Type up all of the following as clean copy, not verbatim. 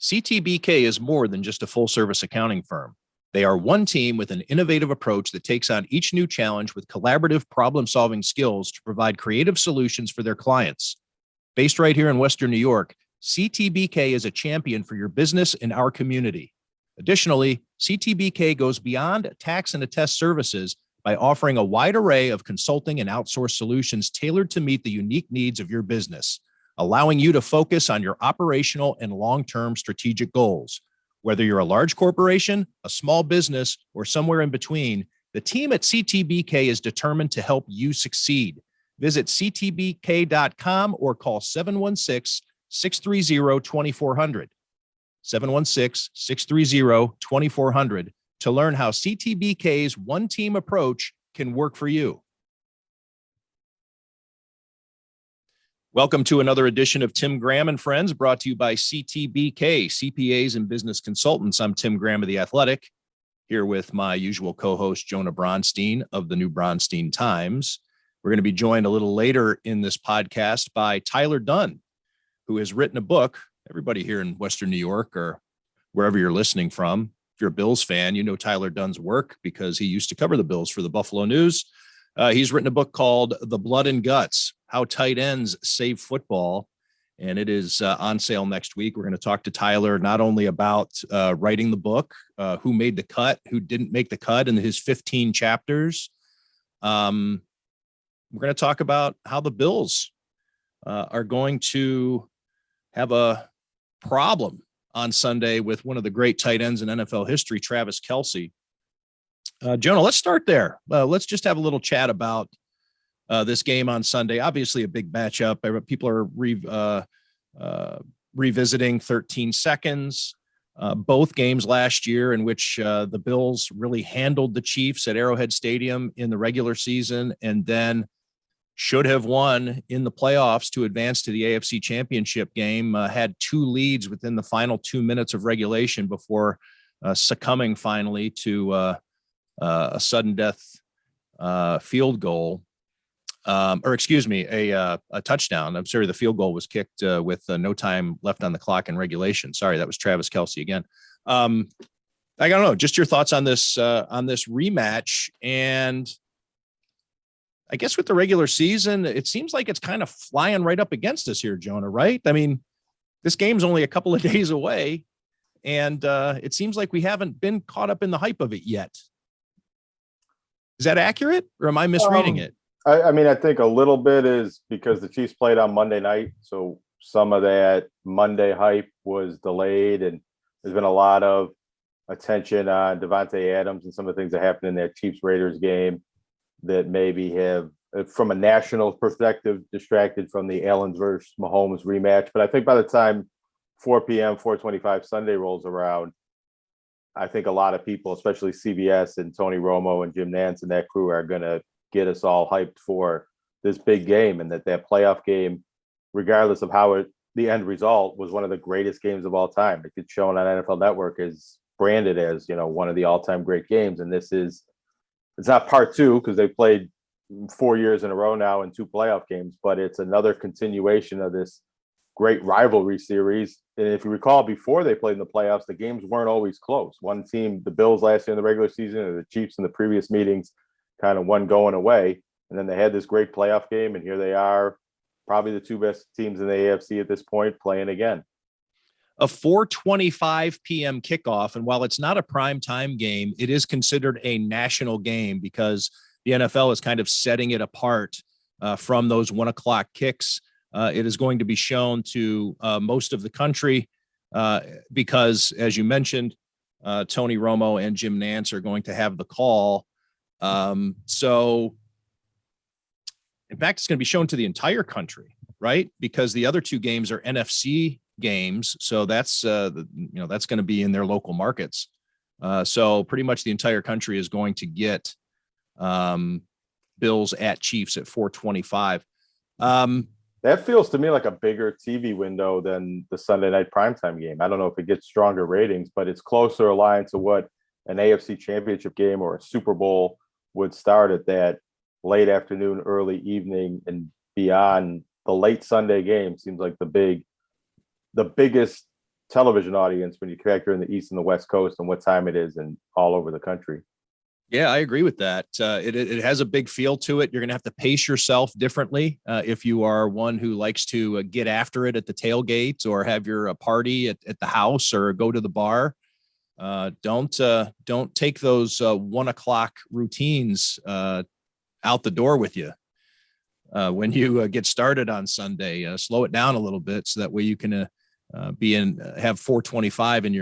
CTBK is more than just a full-service accounting firm. They are one team with an innovative approach that takes on each new challenge with collaborative problem-solving skills to provide creative solutions for their clients. Based right here in Western New York, CTBK is a champion for your business in our community. Additionally, CTBK goes beyond tax and attest services by offering a wide array of consulting and outsourced solutions tailored to meet the unique needs of your business, allowing you to focus on your operational and long-term strategic goals. Whether you're a large corporation, a small business, or somewhere in between, the team at CTBK is determined to help you succeed. Visit ctbk.com or call 716-630-2400. 716-630-2400 to learn how CTBK's one-team approach can work for you. Welcome to another edition of Tim Graham and Friends, brought to you by CTBK, CPAs and Business Consultants. I'm Tim Graham of The Athletic, here with my usual co-host, Jonah Bronstein of the New Bronstein Times. We're going to be joined a little later in this podcast by Tyler Dunne, who has written a book. Everybody here in Western New York or wherever you're listening from, if you're a Bills fan, you know Tyler Dunne's work because he used to cover the Bills for the Buffalo News. He's written a book called The Blood and Guts, How Tight Ends Save Football, and it is on sale next week. We're going to talk to Tyler not only about writing the book, who made the cut, who didn't make the cut in his 15 chapters. We're going to talk about how the Bills are going to have a problem on Sunday with one of the great tight ends in NFL history, Travis Kelce. Jonah, let's start there. Let's just have a little chat about this game on Sunday. Obviously a big matchup. People are revisiting 13 seconds. Both games last year in which the Bills really handled the Chiefs at Arrowhead Stadium in the regular season and then should have won in the playoffs to advance to the AFC Championship game, had two leads within the final 2 minutes of regulation before succumbing finally to a sudden death field goal, a touchdown. I'm sorry, the field goal was kicked with no time left on the clock in regulation. Sorry, that was Travis Kelce again. I don't know, just your thoughts on this rematch. And I guess with the regular season, it seems like it's kind of flying right up against us here, Jonah, right? I mean, this game's only a couple of days away, and it seems like we haven't been caught up in the hype of it yet. Is that accurate, or am I misreading it? I mean, I think a little bit is because the Chiefs played on Monday night, so some of that Monday hype was delayed, and there's been a lot of attention on Devontae Adams and some of the things that happened in that Chiefs-Raiders game that maybe have, from a national perspective, distracted from the Allen versus Mahomes rematch. But I think by the time 4 p.m., 4:25 Sunday rolls around, I think a lot of people, especially CBS and Tony Romo and Jim Nantz and that crew, are going to get us all hyped for this big game, and that playoff game, regardless of how the end result, was one of the greatest games of all time. It gets shown on NFL Network as branded as, one of the all-time great games. And it's not part two because they played 4 years in a row now in two playoff games, but it's another continuation of this great rivalry series. And if you recall, before they played in the playoffs, the games weren't always close. One team, the Bills last year in the regular season, or the Chiefs in the previous meetings, kind of one going away. And then they had this great playoff game, and here they are, probably the two best teams in the AFC at this point, playing again. A 4:25 p.m. kickoff, and while it's not a prime time game, it is considered a national game because the NFL is kind of setting it apart from those 1 o'clock kicks. It is going to be shown to most of the country because, as you mentioned, Tony Romo and Jim Nantz are going to have the call. So, in fact, it's going to be shown to the entire country, right? Because the other two games are NFC games, so that's that's going to be in their local markets. So pretty much the entire country is going to get Bills at Chiefs at 4:25. That feels to me like a bigger TV window than the Sunday night primetime game. I don't know if it gets stronger ratings, but it's closer aligned to what an AFC Championship game or a Super Bowl would start at that late afternoon, early evening, and beyond. The late Sunday game seems like the biggest television audience when you factor in the East and the West Coast and what time it is and all over the country. Yeah, I agree with that. It has a big feel to it. You're going to have to pace yourself differently if you are one who likes to get after it at the tailgate or have your party at the house or go to the bar. Don't take those 1 o'clock routines out the door with you when you get started on Sunday. Slow it down a little bit so that way you can have 425 in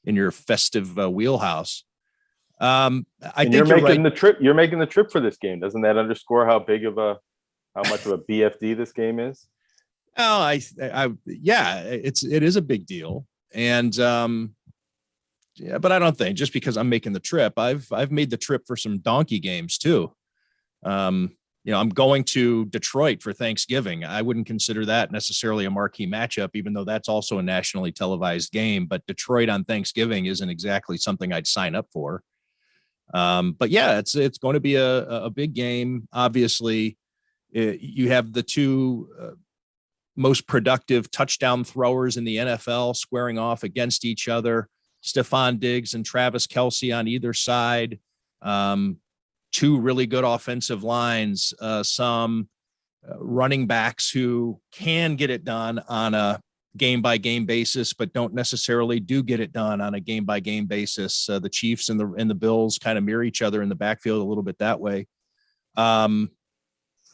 your festive wheelhouse. I think you're making right. the trip. You're making the trip for this game. Doesn't that underscore how much of a BFD this game is? Oh, yeah, it is a big deal. And, yeah, but I don't think just because I'm making the trip, I've made the trip for some donkey games too. I'm going to Detroit for Thanksgiving. I wouldn't consider that necessarily a marquee matchup, even though that's also a nationally televised game. But Detroit on Thanksgiving isn't exactly something I'd sign up for. But yeah, it's going to be a big game. Obviously, you have the two most productive touchdown throwers in the NFL squaring off against each other. Stephon Diggs and Travis Kelce on either side. Two really good offensive lines, some running backs who can get it done on a game-by-game basis, but don't necessarily get it done on a game-by-game basis. The Chiefs and the Bills kind of mirror each other in the backfield a little bit that way.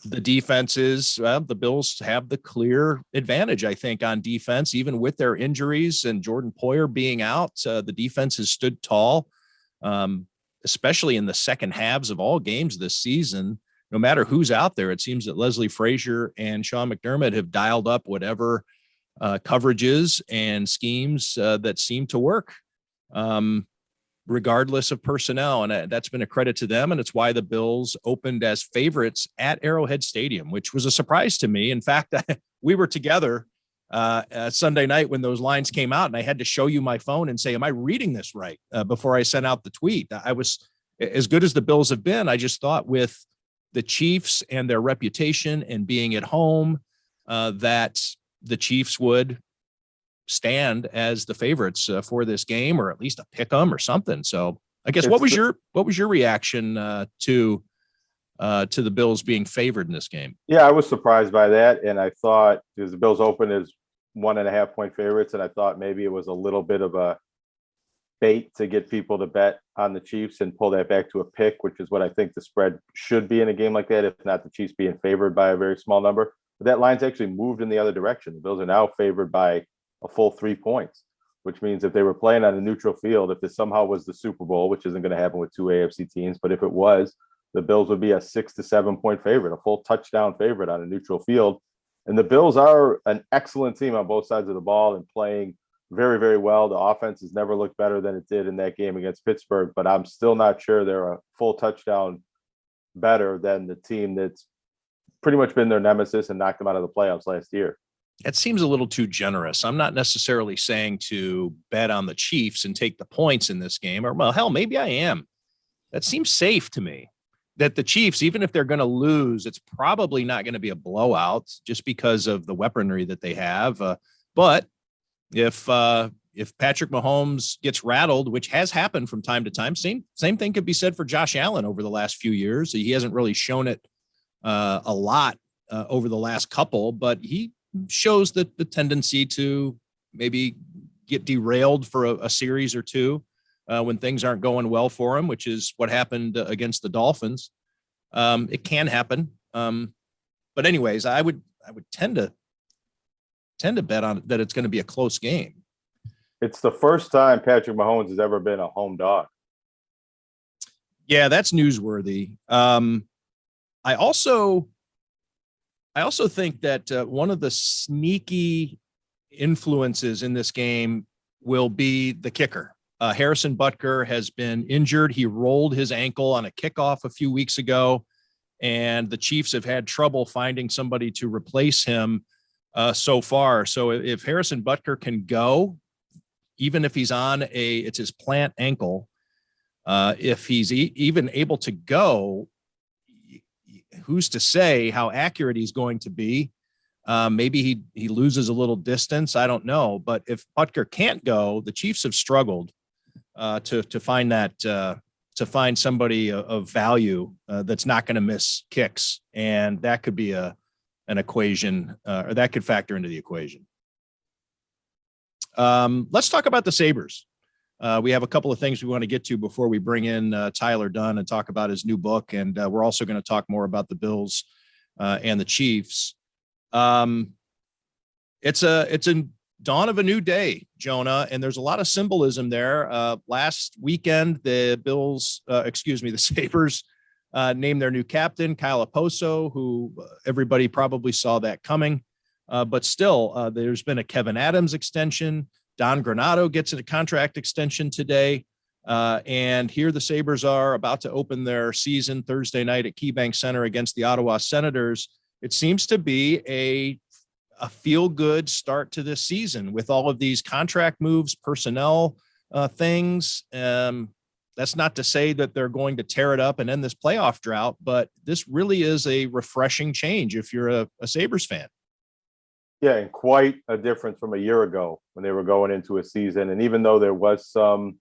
The defenses, the Bills have the clear advantage, I think, on defense, even with their injuries and Jordan Poyer being out. The defense has stood tall, especially in the second halves of all games this season. No matter who's out there, it seems that Leslie Frazier and Sean McDermott have dialed up whatever coverages and schemes that seem to work. Regardless of personnel. And that's been a credit to them. And it's why the Bills opened as favorites at Arrowhead Stadium, which was a surprise to me. In fact, we were together Sunday night when those lines came out, and I had to show you my phone and say, am I reading this right? Before I sent out the tweet. I was, as good as the Bills have been, I just thought with the Chiefs and their reputation and being at home, that the Chiefs would stand as the favorites for this game, or at least a pick 'em or something. So I guess what was your reaction to the Bills being favored in this game? Yeah, I was surprised by that. And I thought, because the Bills opened as 1.5 point favorites, and I thought maybe it was a little bit of a bait to get people to bet on the Chiefs and pull that back to a pick, which is what I think the spread should be in a game like that, if not the Chiefs being favored by a very small number. But that line's actually moved in the other direction. The Bills are now favored by a full 3 points, which means if they were playing on a neutral field, if this somehow was the Super Bowl, which isn't going to happen with two AFC teams, but if it was, the Bills would be a 6 to 7 point favorite, a full touchdown favorite on a neutral field. And the Bills are an excellent team on both sides of the ball and playing very, very well. The offense has never looked better than it did in that game against Pittsburgh, but I'm still not sure they're a full touchdown better than the team that's pretty much been their nemesis and knocked them out of the playoffs last year. It seems a little too generous. I'm not necessarily saying to bet on the Chiefs and take the points in this game, or well, hell, maybe I am. That seems safe to me, that the Chiefs, even if they're going to lose, it's probably not going to be a blowout just because of the weaponry that they have. But if Patrick Mahomes gets rattled, which has happened from time to time, same thing could be said for Josh Allen over the last few years. He hasn't really shown it a lot over the last couple, but he shows the tendency to maybe get derailed for a series or two when things aren't going well for him, which is what happened against the Dolphins. It can happen. But anyways, I would tend to bet on that it's going to be a close game. It's the first time Patrick Mahomes has ever been a home dog. Yeah, that's newsworthy. I also think that one of the sneaky influences in this game will be the kicker. Harrison Butker has been injured. He rolled his ankle on a kickoff a few weeks ago, and the Chiefs have had trouble finding somebody to replace him so far. So if Harrison Butker can go, even if he's on it's his plant ankle, if he's even able to go, who's to say how accurate he's going to be? Maybe he loses a little distance. I don't know. But if Butker can't go, the Chiefs have struggled to find that to find somebody of value that's not going to miss kicks, and that could be an equation, or that could factor into the equation. Let's talk about the Sabres. We have a couple of things we want to get to before we bring in Tyler Dunne and talk about his new book, and we're also going to talk more about the Bills and the Chiefs. It's a dawn of a new day, Jonah, and there's a lot of symbolism there. Last weekend, the Sabres named their new captain, Kyle Okposo, who everybody probably saw that coming. But still, there's been a Kevin Adams extension. Don Granato gets a contract extension today. And here the Sabres are about to open their season Thursday night at KeyBank Center against the Ottawa Senators. It seems to be a feel-good start to this season with all of these contract moves, personnel things. That's not to say that they're going to tear it up and end this playoff drought, but this really is a refreshing change if you're a Sabres fan. Yeah, and quite a difference from a year ago when they were going into a season. And even though there was the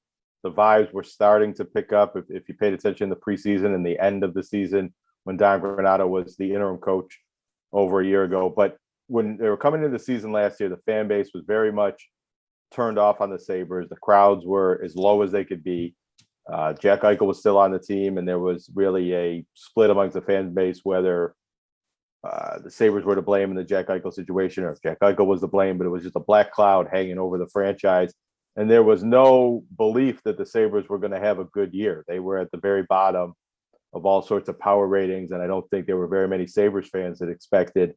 vibes were starting to pick up, if you paid attention in the preseason and the end of the season when Don Granato was the interim coach over a year ago. But when they were coming into the season last year, the fan base was very much turned off on the Sabres. The crowds were as low as they could be. Jack Eichel was still on the team, and there was really a split amongst the fan base whether the Sabres were to blame in the Jack Eichel situation or if Jack Eichel was to blame, but it was just a black cloud hanging over the franchise. And there was no belief that the Sabres were going to have a good year. They were at the very bottom of all sorts of power ratings, and I don't think there were very many Sabres fans that expected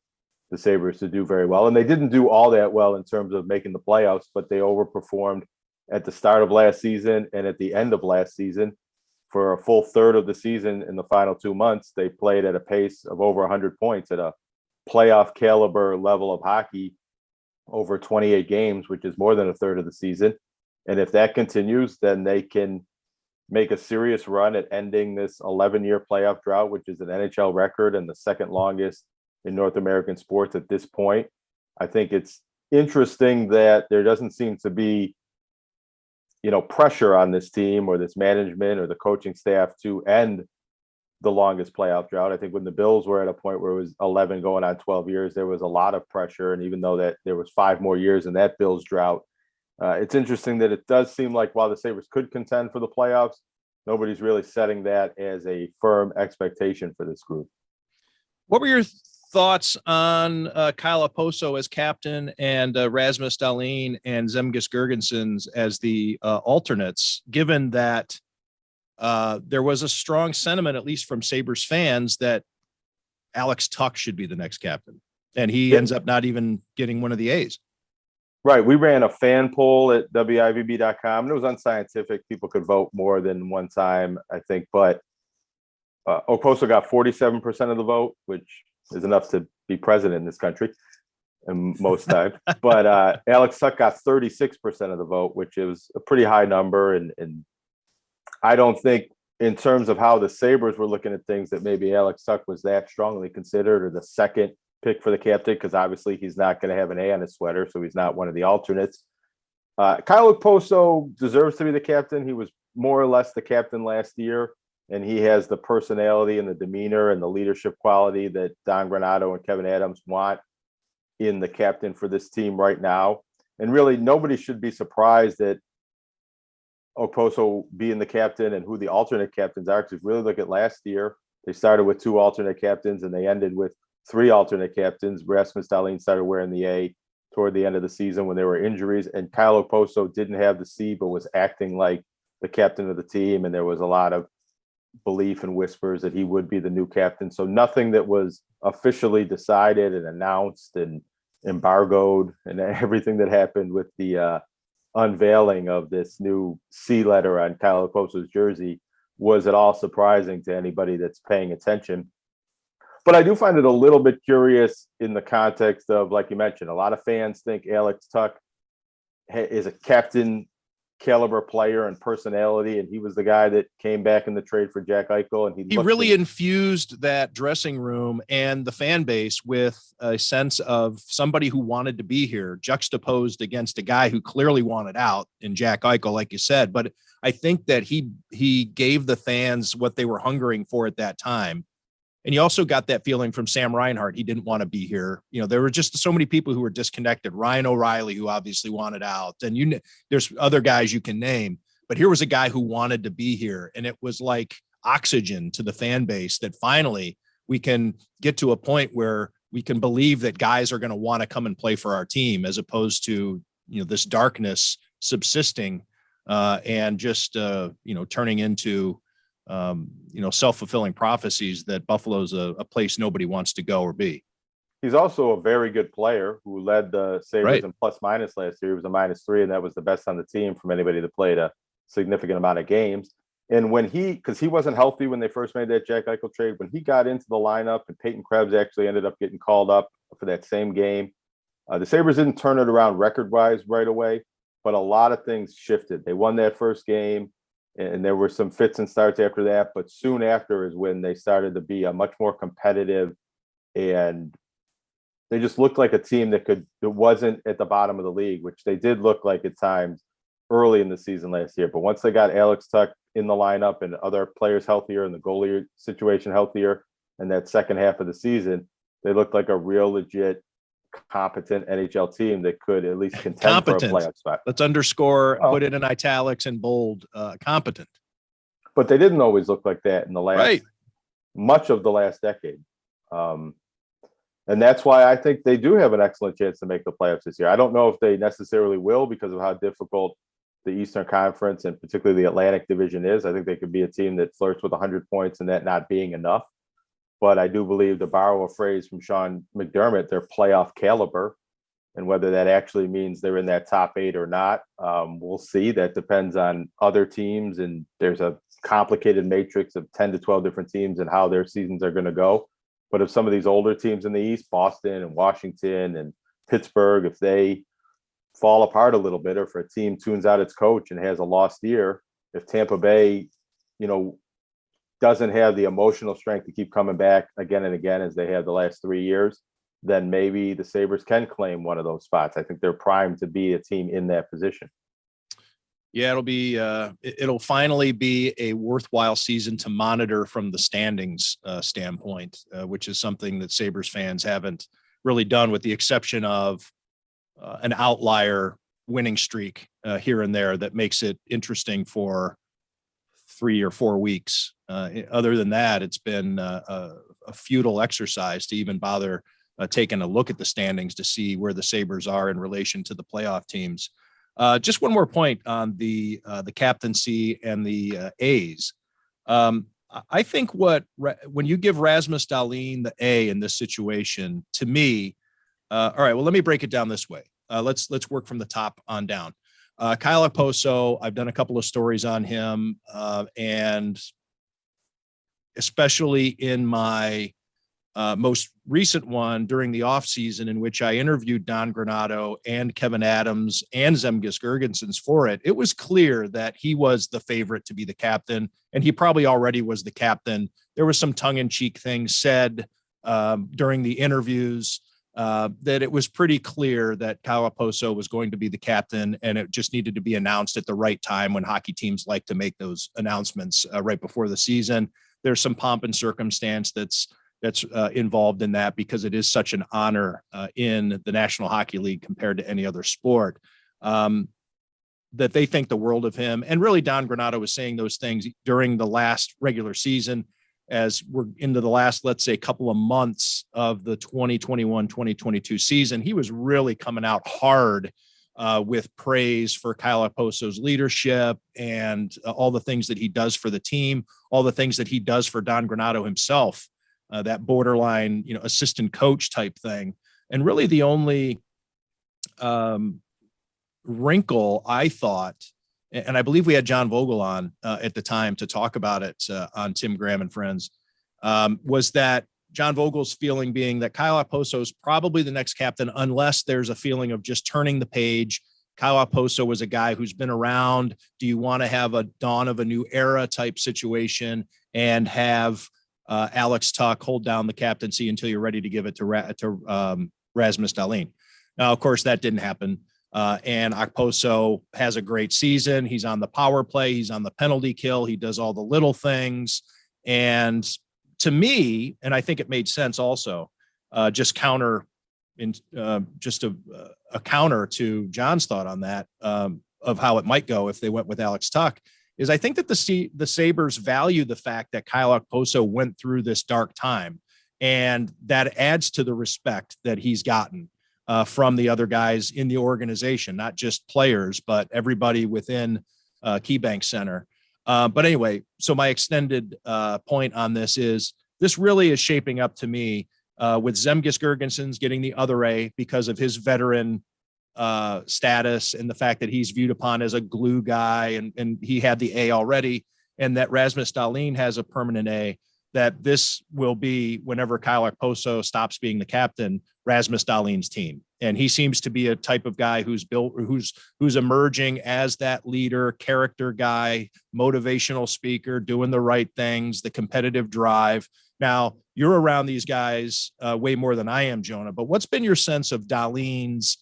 the Sabres to do very well. And they didn't do all that well in terms of making the playoffs, but they overperformed at the start of last season and at the end of last season. For a full third of the season in the final 2 months, they played at a pace of over 100 points at a playoff caliber level of hockey over 28 games, which is more than a third of the season. And if that continues, then they can make a serious run at ending this 11-year playoff drought, which is an NHL record and the second longest in North American sports at this point. I think it's interesting that there doesn't seem to be, pressure on this team or this management or the coaching staff to end the longest playoff drought. I think when the Bills were at a point where it was 11 going on 12 years, there was a lot of pressure. And even though that there was 5 more years in that Bills drought, it's interesting that it does seem like while the Sabres could contend for the playoffs, nobody's really setting that as a firm expectation for this group. What were your thoughts on Kyle Okposo as captain and Rasmus Dahlin and Zemgus Girgensons as the alternates, given that there was a strong sentiment, at least from Sabres fans, that Alex Tuch should be the next captain, and he ends up not even getting one of the A's. Right. We ran a fan poll at WIVB.com, and it was unscientific. People could vote more than one time, I think, but Okposo got 47% of the vote, which is enough to be president in this country and most times. But Alex Tuch got 36% of the vote, which is a pretty high number. And I don't think in terms of how the Sabres were looking at things that maybe Alex Tuch was that strongly considered or the second pick for the captain, because obviously he's not going to have an A on his sweater, so he's not one of the alternates. Kyle Okposo deserves to be the captain. He was more or less the captain last year, and he has the personality and the demeanor and the leadership quality that Don Granato and Kevin Adams want in the captain for this team right now. And really, nobody should be surprised that Okposo being the captain and who the alternate captains are, because if you really look at last year, they started with 2 alternate captains and they ended with 3 alternate captains. Rasmus Dahlin started wearing the A toward the end of the season when there were injuries, and Kyle Okposo didn't have the C but was acting like the captain of the team, and there was a lot of belief and whispers that he would be the new captain. So nothing that was officially decided and announced and embargoed, and everything that happened with the unveiling of this new C letter on Kyle Okposo's jersey was at all surprising to anybody that's paying attention. But I do find it a little bit curious in the context of, like you mentioned, a lot of fans think Alex Tuch is a captain caliber player and personality, and he was the guy that came back in the trade for Jack Eichel, and he really infused that dressing room and the fan base with a sense of somebody who wanted to be here, juxtaposed against a guy who clearly wanted out in Jack Eichel, like you said. But I think that he gave the fans what they were hungering for at that time. And you also got that feeling from Sam Reinhart. He didn't want to be here. You know, there were just so many people who were disconnected. Ryan O'Reilly, who obviously wanted out, and there's other guys you can name, but here was a guy who wanted to be here. And it was like oxygen to the fan base that finally we can get to a point where we can believe that guys are going to want to come and play for our team, as opposed to, this darkness subsisting and just, turning into, self-fulfilling prophecies that Buffalo's a place nobody wants to go or be. He's also a very good player who led the Sabres right. in plus minus last year. He was a -3, and that was the best on the team from anybody that played a significant amount of games. And because he wasn't healthy when they first made that Jack Eichel trade, when he got into the lineup and Peyton Krebs actually ended up getting called up for that same game, the Sabres didn't turn it around record-wise right away, but a lot of things shifted. They won that first game, and there were some fits and starts after that, but soon after is when they started to be a much more competitive, and they just looked like a team that wasn't at the bottom of the league, which they did look like at times early in the season last year. But once they got Alex Tuch in the lineup and other players healthier and the goalie situation healthier, and that second half of the season, they looked like a real legit competent NHL team that could at least contend for a playoff spot. Let's underscore, put it in italics and bold, competent. But they didn't always look like that in the much of the last decade. And that's why I think they do have an excellent chance to make the playoffs this year. I don't know if they necessarily will because of how difficult the Eastern Conference and particularly the Atlantic Division is. I think they could be a team that flirts with 100 points and that not being enough. But I do believe, to borrow a phrase from Sean McDermott, they're playoff caliber. And whether that actually means they're in that top 8 or not, we'll see. That depends on other teams. And there's a complicated matrix of 10 to 12 different teams and how their seasons are going to go. But if some of these older teams in the East, Boston and Washington and Pittsburgh, if they fall apart a little bit, or if a team tunes out its coach and has a lost year, if Tampa Bay, doesn't have the emotional strength to keep coming back again and again as they have the last 3 years, then maybe the Sabres can claim one of those spots. I think they're primed to be a team in that position. Yeah, it'll finally be a worthwhile season to monitor from the standings standpoint, which is something that Sabres fans haven't really done, with the exception of an outlier winning streak here and there that makes it interesting for 3 or 4 weeks. Other than that, it's been a futile exercise to even bother taking a look at the standings to see where the Sabres are in relation to the playoff teams. Just one more point on the captaincy and the A's. I think when you give Rasmus Dahlin the A in this situation, to me, all right, well, let me break it down this way. Let's work from the top on down. Kyle Okposo, I've done a couple of stories on him, and especially in my most recent one during the offseason, in which I interviewed Don Granato and Kevin Adams and Zemgus Girgensons for it, it was clear that he was the favorite to be the captain, and he probably already was the captain. There was some tongue-in-cheek things said during the interviews that it was pretty clear that Kyle Okposo was going to be the captain, and it just needed to be announced at the right time, when hockey teams like to make those announcements right before the season. There's some pomp and circumstance that's involved in that, because it is such an honor in the National Hockey League compared to any other sport, that they think the world of him. And really, Don Granato was saying those things during the last regular season, as we're into the last, let's say, couple of months of the 2021-2022 season. He was really coming out hard with praise for Kyle Okposo's leadership and all the things that he does for the team, all the things that he does for Don Granato himself, that borderline, assistant coach type thing. And really the only wrinkle, I thought, and I believe we had John Vogel on at the time to talk about it on Tim Graham and Friends, was that John Vogel's feeling being that Kyle Okposo is probably the next captain, unless there's a feeling of just turning the page Kyle Okposo was a guy who's been around. Do you want to have a dawn of a new era type situation and have Alex Tuck hold down the captaincy until you're ready to give it to Rasmus Dahlin? Now, of course, that didn't happen. And Okposo has a great season. He's on the power play. He's on the penalty kill. He does all the little things. And to me, and I think it made sense also, just counter in just a counter to John's thought on that of how it might go if they went with Alex Tuck, is I think that the Sabres value the fact that Kyle Okposo went through this dark time, and that adds to the respect that he's gotten from the other guys in the organization, not just players, but everybody within KeyBank Center. But anyway, so my extended point on this is this really is shaping up to me with Zemgus Girgensons getting the other A because of his veteran status and the fact that he's viewed upon as a glue guy, and he had the A already, and that Rasmus Dahlin has a permanent A, that this will be, whenever Kyle Okposo stops being the captain, Rasmus Dahlin's team. And he seems to be a type of guy who's emerging as that leader, character guy, motivational speaker, doing the right things, the competitive drive. Now, you're around these guys way more than I am, Jonah, but what's been your sense of Dahlin's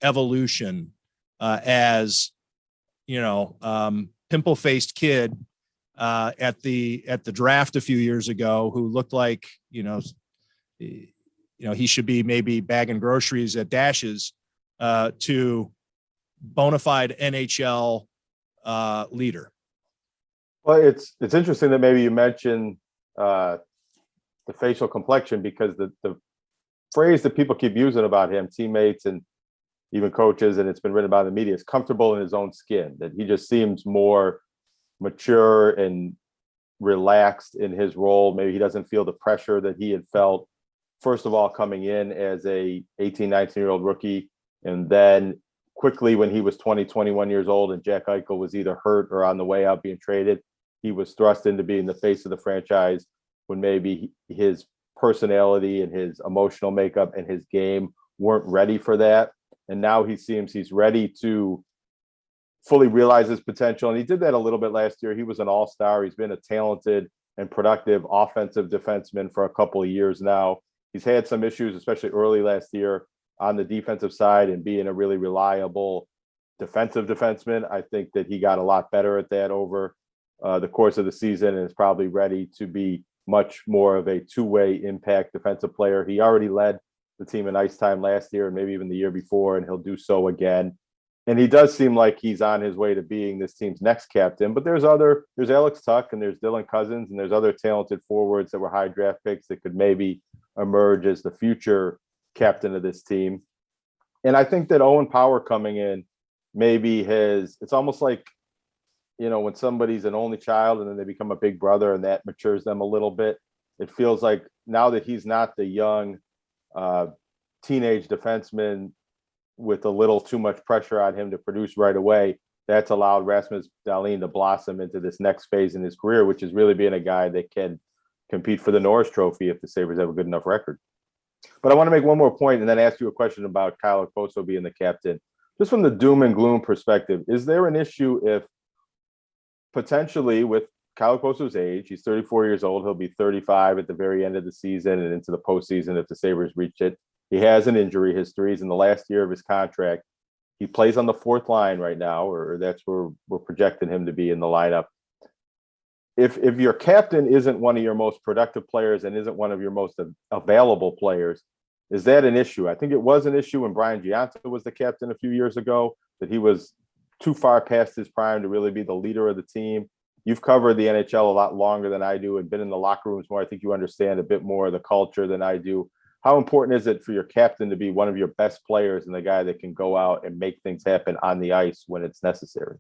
evolution as, pimple-faced kid at the draft a few years ago, who looked like, he should be maybe bagging groceries at Dashes, to bona fide NHL leader? Well, it's interesting that maybe you mentioned the facial complexion, because the phrase that people keep using about him, teammates and even coaches, and it's been written about in the media, is comfortable in his own skin, that he just seems more mature and relaxed in his role. Maybe he doesn't feel the pressure that he had felt, first of all, coming in as a 18, 19-year-old rookie, and then quickly when he was 20, 21 years old and Jack Eichel was either hurt or on the way out being traded, he was thrust into being the face of the franchise, when maybe his personality and his emotional makeup and his game weren't ready for that. And now he seems he's ready to fully realize his potential. And he did that a little bit last year. He was an all-star. He's been a talented and productive offensive defenseman for a couple of years now. He's had some issues, especially early last year on the defensive side, and being a really reliable defensive defenseman. I think that he got a lot better at that over the course of the season, and is probably ready to be much more of a two-way impact defensive player. He already led the team in ice time last year and maybe even the year before, and he'll do so again. And he does seem like he's on his way to being this team's next captain. But there's Alex Tuck, and there's Dylan Cousins, and there's other talented forwards that were high draft picks that could maybe emerge as the future captain of this team. And I think that Owen Power coming in maybe it's almost like, when somebody's an only child and then they become a big brother, and that matures them a little bit. It feels like now that he's not the young teenage defenseman with a little too much pressure on him to produce right away, that's allowed Rasmus Dahlin to blossom into this next phase in his career, which is really being a guy that can compete for the Norris Trophy if the Sabres have a good enough record. But I want to make one more point and then ask you a question about Kyle Okposo being the captain. Just from the doom and gloom perspective, is there an issue if potentially, with Kyle Okposo's age, he's 34 years old, he'll be 35 at the very end of the season and into the postseason if the Sabres reach it. He has an injury history. He's in the last year of his contract. He plays on the fourth line right now, or that's where we're projecting him to be in the lineup. If your captain isn't one of your most productive players and isn't one of your most available players, is that an issue? I think it was an issue when Brian Giunta was the captain a few years ago, that he was too far past his prime to really be the leader of the team. You've covered the NHL a lot longer than I do and been in the locker rooms more. I think you understand a bit more of the culture than I do. How important is it for your captain to be one of your best players and the guy that can go out and make things happen on the ice when it's necessary?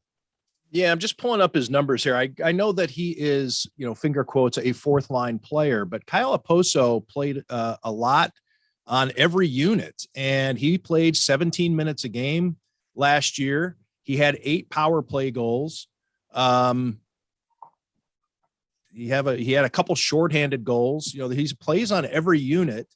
Yeah, I'm just pulling up his numbers here. I know that he is, finger quotes, a fourth line player, but Kyle Okposo played a lot on every unit, and he played 17 minutes a game last year. He had 8 power play goals. He had a couple shorthanded goals. He plays on every unit,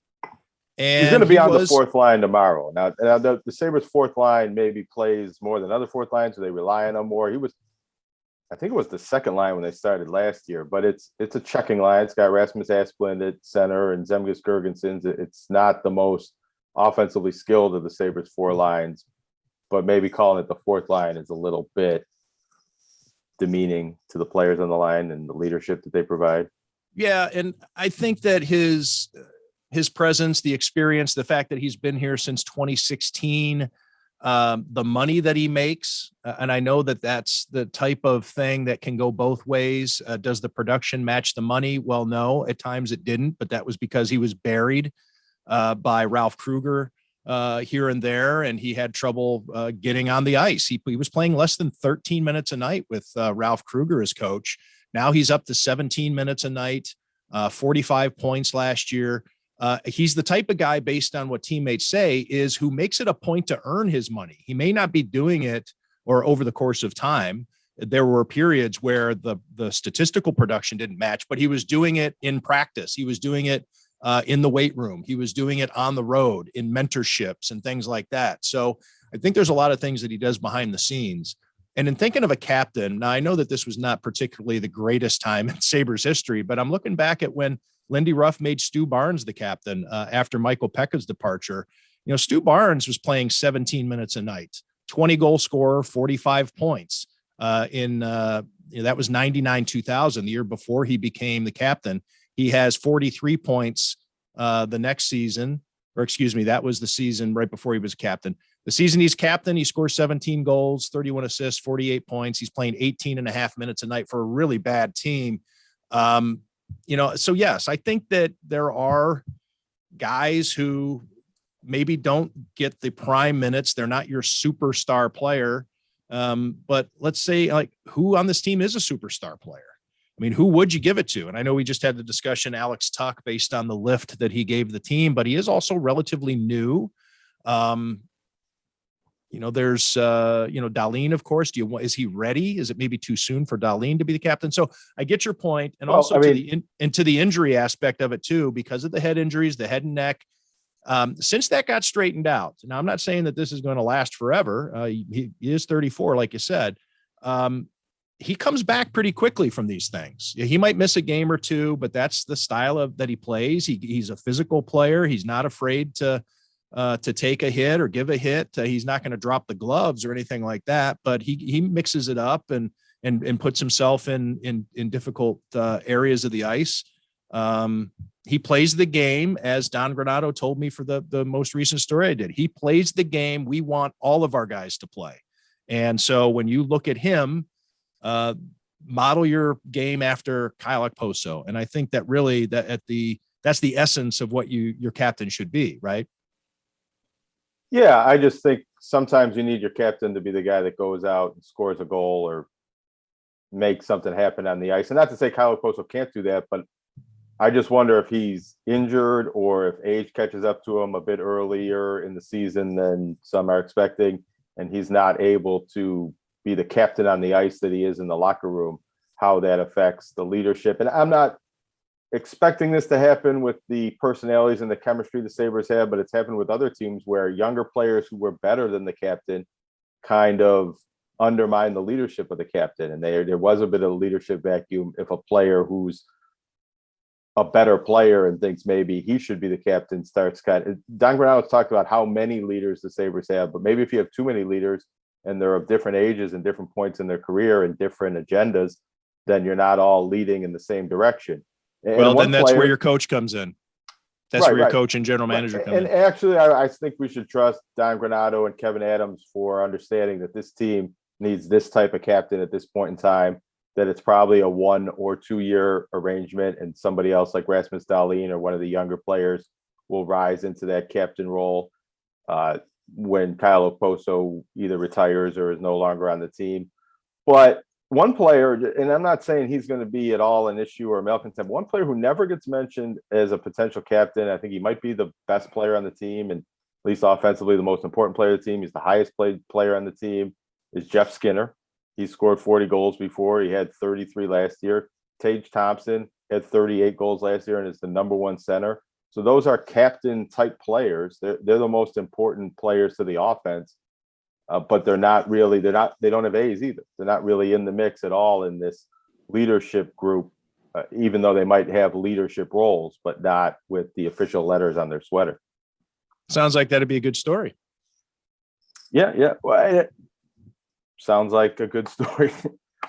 And he's going to be he on the was, fourth line tomorrow. Now the Sabres fourth line maybe plays more than other fourth lines, so they rely on him more. I think it was the second line when they started last year, but it's a checking line. It's got Rasmus Asplund at center and Zemgus Girgensons. It's not the most offensively skilled of the Sabres four lines, but maybe calling it the fourth line is a little bit demeaning to the players on the line and the leadership that they provide. yeah. And I think that his presence, the experience, the fact that he's been here since 2016, the money that he makes. And I know that that's the type of thing that can go both ways. Does the production match the money? Well, no, at times it didn't, but that was because he was buried by Ralph Kruger here and there, and he had trouble getting on the ice. He was playing less than 13 minutes a night with Ralph Kruger as coach. Now he's up to 17 minutes a night, 45 points last year. He's the type of guy, based on what teammates say, is who makes it a point to earn his money. He may not be doing it or over the course of time. There were periods where the statistical production didn't match, but he was doing it in practice. He was doing it in the weight room. He was doing it on the road in mentorships and things like that. So I think there's a lot of things that he does behind the scenes. And in thinking of a captain, now I know that this was not particularly the greatest time in Sabres history, but I'm looking back at when Lindy Ruff made Stu Barnes the captain after Michael Pekka's departure. You know, Stu Barnes was playing 17 minutes a night, 20 goal scorer, 45 points that was 99-2000, the year before he became the captain. He has 43 points the next season, or excuse me, that was the season right before he was captain. The season he's captain, he scores 17 goals, 31 assists, 48 points. He's playing 18 and a half minutes a night for a really bad team. So yes, I think that there are guys who maybe don't get the prime minutes. They're not your superstar player. But let's say, like, who on this team is a superstar player? I mean, who would you give it to? And I know we just had the discussion, Alex Tuck, based on the lift that he gave the team, but he is also relatively new. There's, Dahlin, of course. Is he ready? Is it maybe too soon for Dahlin to be the captain? So I get your point. And also to the injury aspect of it too, because of the head injuries, the head and neck. Since that got straightened out, now I'm not saying that this is going to last forever. He is 34, like you said. He comes back pretty quickly from these things. He might miss a game or two, but that's the style that he plays. He's a physical player. He's not afraid to take a hit or give a hit. He's not going to drop the gloves or anything like that, but he mixes it up and puts himself in difficult areas of the ice. He plays the game, as Don Granato told me for the most recent story I did. He plays the game we want all of our guys to play. And so when you look at him, model your game after Kyle Okposo. And I think that really that's the essence of what your captain should be, right? Yeah, I just think sometimes you need your captain to be the guy that goes out and scores a goal or makes something happen on the ice. And not to say Kyle Okposo can't do that, but I just wonder if he's injured or if age catches up to him a bit earlier in the season than some are expecting, and he's not able to be the captain on the ice that he is in the locker room, how that affects the leadership. And I'm not expecting this to happen with the personalities and the chemistry the Sabres have, but it's happened with other teams where younger players who were better than the captain kind of undermine the leadership of the captain. And there was a bit of a leadership vacuum if a player who's a better player and thinks maybe he should be the captain starts Don Granato talked about how many leaders the Sabres have, but maybe if you have too many leaders and they're of different ages and different points in their career and different agendas, then you're not all leading in the same direction. And well, then that's where your coach comes in. That's where your coach and general manager come in. And actually, I think we should trust Don Granato and Kevin Adams for understanding that this team needs this type of captain at this point in time, that it's probably a 1 or 2 year arrangement, and somebody else like Rasmus Dahlin or one of the younger players will rise into that captain role when Kyle Okposo either retires or is no longer on the team. But one player, and I'm not saying he's going to be at all an issue or a malcontent, one player who never gets mentioned as a potential captain, I think he might be the best player on the team, and at least offensively the most important player of the team, he's the highest paid player on the team, is Jeff Skinner. He scored 40 goals before. He had 33 last year. Tage Thompson had 38 goals last year and is the number one center. So those are captain type players. They're the most important players to the offense, but they don't have A's either. They're not really in the mix at all in this leadership group, even though they might have leadership roles, but not with the official letters on their sweater. Sounds like that'd be a good story. Yeah. Well, it sounds like a good story.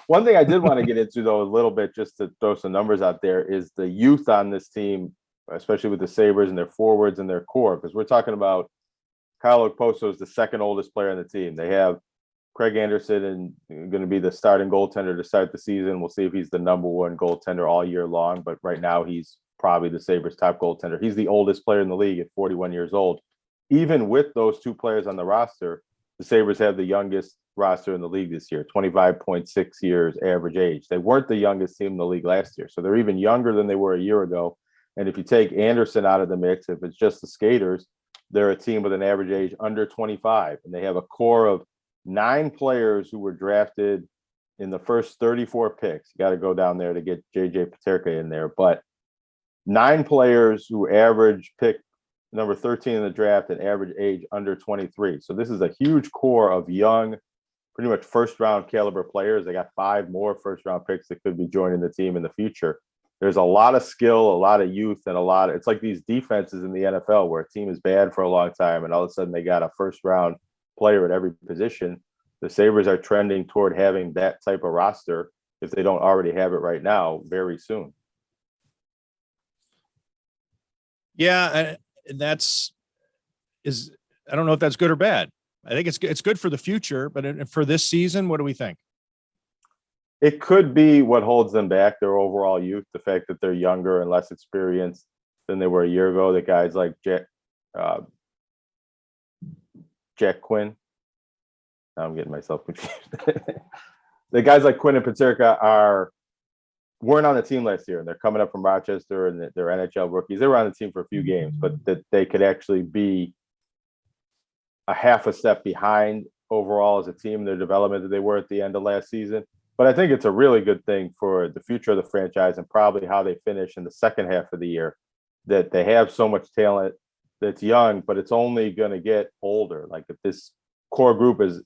One thing I did want to get into, though, a little bit, just to throw some numbers out there, is the youth on this team, especially with the Sabres and their forwards and their core, because we're talking about Kyle Okposo is the second oldest player on the team. They have Craig Anderson and going to be the starting goaltender to start the season. We'll see if he's the number one goaltender all year long, but right now he's probably the Sabres' top goaltender. He's the oldest player in the league at 41 years old. Even with those two players on the roster, the Sabres have the youngest roster in the league this year, 25.6 years average age. They weren't the youngest team in the league last year, so they're even younger than they were a year ago. And if you take Anderson out of the mix, if it's just the skaters, they're a team with an average age under 25. And they have a core of 9 players who were drafted in the first 34 picks. You got to go down there to get JJ Peterka in there. But 9 players who average pick number 13 in the draft and average age under 23. So this is a huge core of young, pretty much first-round caliber players. They got 5 more first-round picks that could be joining the team in the future. There's a lot of skill, a lot of youth, and it's like these defenses in the NFL where a team is bad for a long time and all of a sudden they got a first-round player at every position. The Sabres are trending toward having that type of roster, if they don't already have it right now, very soon. Yeah, I don't know if that's good or bad. I think it's good for the future, but for this season, what do we think? It could be what holds them back, their overall youth, the fact that they're younger and less experienced than they were a year ago. The guys like Jack Quinn. Now I'm getting myself confused. The guys like Quinn and Peterka weren't on the team last year, and they're coming up from Rochester, and they're NHL rookies. They were on the team for a few games, but that they could actually be a half a step behind overall as a team in their development that they were at the end of last season. But I think it's a really good thing for the future of the franchise and probably how they finish in the second half of the year, that they have so much talent that's young, but it's only going to get older. Like if this core group is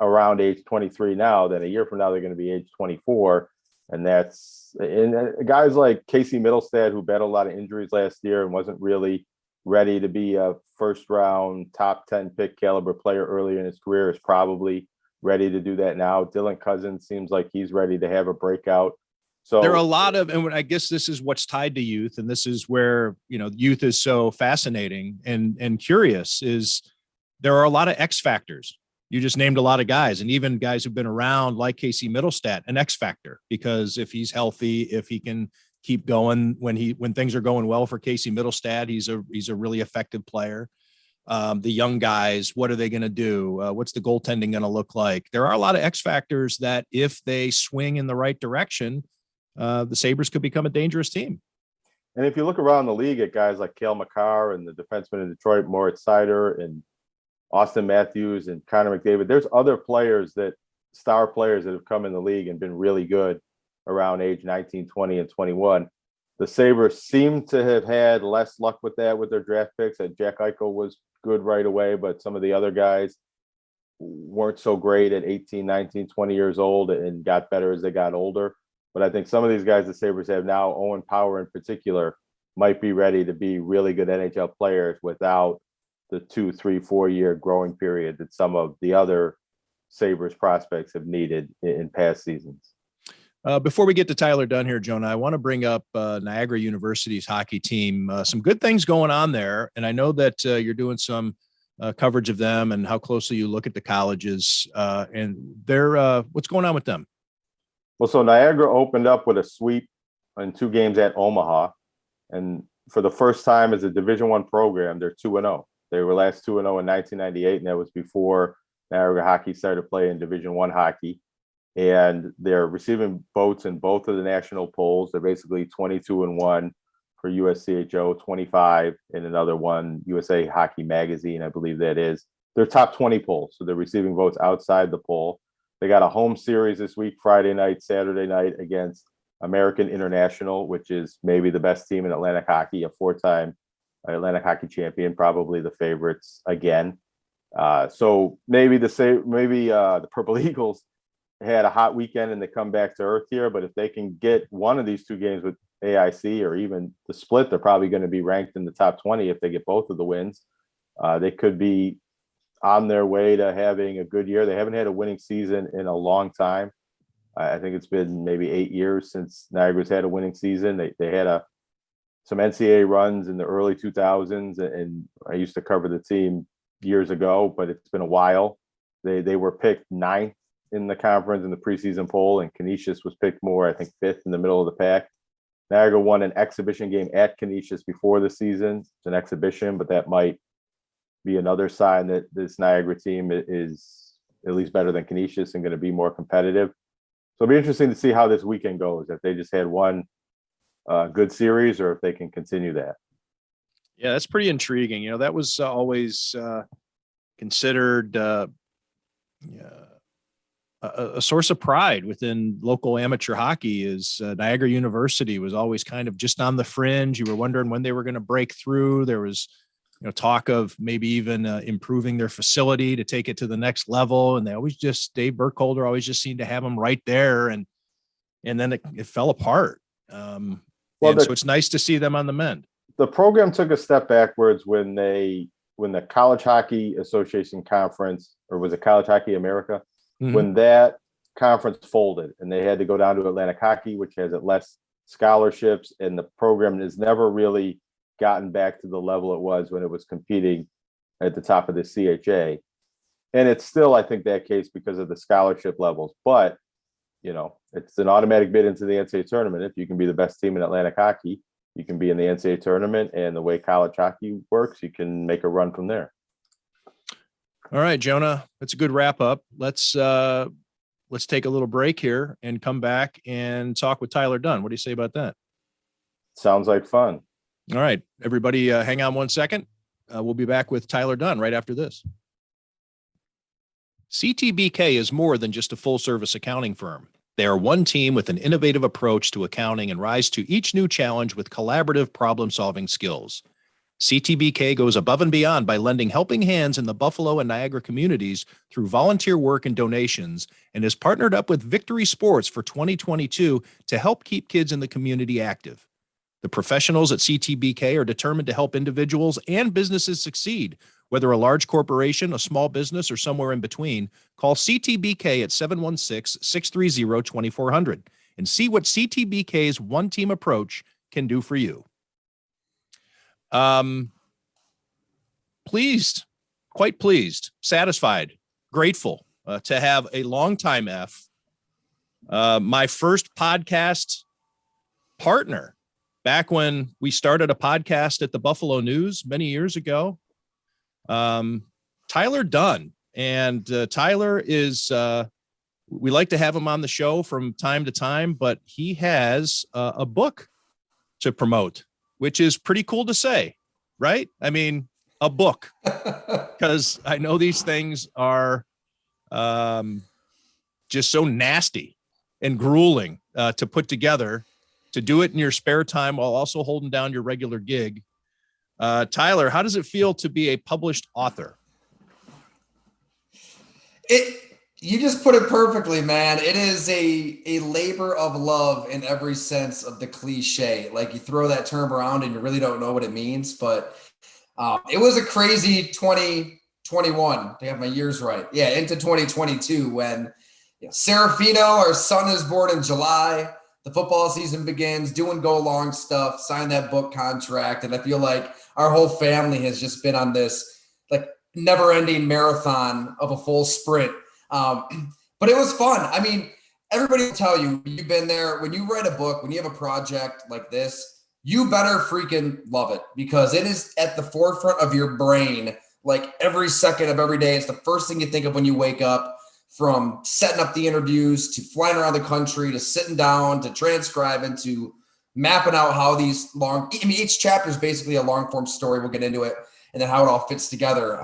around age 23 now, then a year from now, they're going to be age 24. And guys like Casey Middlestad, who battled a lot of injuries last year and wasn't really ready to be a first round top 10 pick caliber player earlier in his career, is probably ready to do that now. Dylan Cousins seems like he's ready to have a breakout. So there are a lot of, and I guess this is what's tied to youth, and this is where, youth is so fascinating and curious, is there are a lot of X factors. You just named a lot of guys, and even guys who've been around like Casey Middlestat, an X factor, because if he's healthy, if he can keep going when things are going well for Casey Middlestat, he's a really effective player. The young guys, what are they going to do? What's the goaltending going to look like? There are a lot of X factors that if they swing in the right direction, the Sabres could become a dangerous team. And if you look around the league at guys like Cale Makar and the defenseman in Detroit, Moritz Seider, and Austin Matthews and Connor McDavid, there's other star players that have come in the league and been really good around age 19, 20, and 21. The Sabres seem to have had less luck with that with their draft picks. Jack Eichel was good right away, but some of the other guys weren't so great at 18, 19, 20 years old and got better as they got older. But I think some of these guys the Sabres have now, Owen Power in particular, might be ready to be really good NHL players without the 2, 3, 4 year growing period that some of the other Sabres prospects have needed in past seasons. Before we get to Tyler Dunne here, Jonah, I want to bring up Niagara University's hockey team. Some good things going on there. And I know that you're doing some coverage of them and how closely you look at the colleges. And what's going on with them? Well, so Niagara opened up with a sweep in 2 games at Omaha. And for the first time as a Division I program, they're 2-0. They were last 2-0 in 1998, and that was before Niagara hockey started playing Division I hockey. And they're receiving votes in both of the national polls. They're basically 22-1 for USCHO, 25 in another one, USA Hockey Magazine, I believe that is. They're top 20 polls, so they're receiving votes outside the poll. They got a home series this week, Friday night, Saturday night, against American International, which is maybe the best team in Atlantic hockey, a 4-time Atlantic Hockey Champion, probably the favorites again. So maybe the Purple Eagles had a hot weekend and they come back to earth here. But if they can get one of these two games with AIC or even the split, they're probably going to be ranked in the top 20 if they get both of the wins. They could be on their way to having a good year. They haven't had a winning season in a long time. I think it's been maybe 8 years since Niagara's had a winning season. They had some NCAA runs in the early 2000s, and I used to cover the team years ago, but it's been a while. They were picked 9th in the conference in the preseason poll, and Canisius was picked more, I think 5th in the middle of the pack. Niagara won an exhibition game at Canisius before the season. It's an exhibition, but that might be another sign that this Niagara team is at least better than Canisius and going to be more competitive. So it'll be interesting to see how this weekend goes, if they just had one good series or if they can continue that. Yeah, that's pretty intriguing. You know, that was always considered a source of pride within local amateur hockey. Is Niagara University was always kind of just on the fringe. You were wondering when they were going to break through. There was, you know, talk of maybe even improving their facility to take it to the next level. And they always just, Dave Burkholder always just seemed to have them right there. And then it fell apart. So it's nice to see them on the mend. The program took a step backwards when the College Hockey Association conference, or was it College Hockey America? Mm-hmm. When that conference folded and they had to go down to Atlantic Hockey, which has less scholarships, and the program has never really gotten back to the level it was when it was competing at the top of the CHA. And it's still, I think, that case because of the scholarship levels. But, you know, it's an automatic bid into the NCAA tournament. If you can be the best team in Atlantic Hockey, you can be in the NCAA tournament, and the way college hockey works, you can make a run from there. All right, Jonah, that's a good wrap up. Let's take a little break here and come back and talk with Tyler Dunne. What do you say about that? Sounds like fun. All right, everybody, hang on 1 second. We'll be back with Tyler Dunne right after this. CTBK is more than just a full-service accounting firm. They are one team with an innovative approach to accounting and rise to each new challenge with collaborative problem-solving skills. CTBK goes above and beyond by lending helping hands in the Buffalo and Niagara communities through volunteer work and donations, and has partnered up with Victory Sports for 2022 to help keep kids in the community active. The professionals at CTBK are determined to help individuals and businesses succeed. Whether a large corporation, a small business, or somewhere in between, call CTBK at 716-630-2400 and see what CTBK's one-team approach can do for you. Pleased, quite pleased, satisfied, grateful to have a longtime my first podcast partner back when we started a podcast at the Buffalo News many years ago. Tyler Dunne. And Tyler is, we like to have him on the show from time to time, but he has a book to promote, which is pretty cool to say, right? I mean, a book, because I know these things are just so nasty and grueling to put together, to do it in your spare time while also holding down your regular gig. Tyler, how does it feel to be a published author? You just put it perfectly, man. It is a labor of love in every sense of the cliche. Like, you throw that term around and you really don't know what it means, but it was a crazy 2021 to have my years right. Yeah, into 2022 when Serafino, our son, is born in July. The football season begins, doing go-along stuff, signed that book contract, and I feel like our whole family has just been on this like never-ending marathon of a full sprint. But it was fun. I mean, everybody will tell you, you've been there. When you write a book, when you have a project like this, you better freaking love it, because it is at the forefront of your brain. Like, every second of every day, it's the first thing you think of when you wake up, from setting up the interviews to flying around the country to sitting down to transcribing to mapping out how these each chapter is basically a long form story. We'll get into it, and then how it all fits together.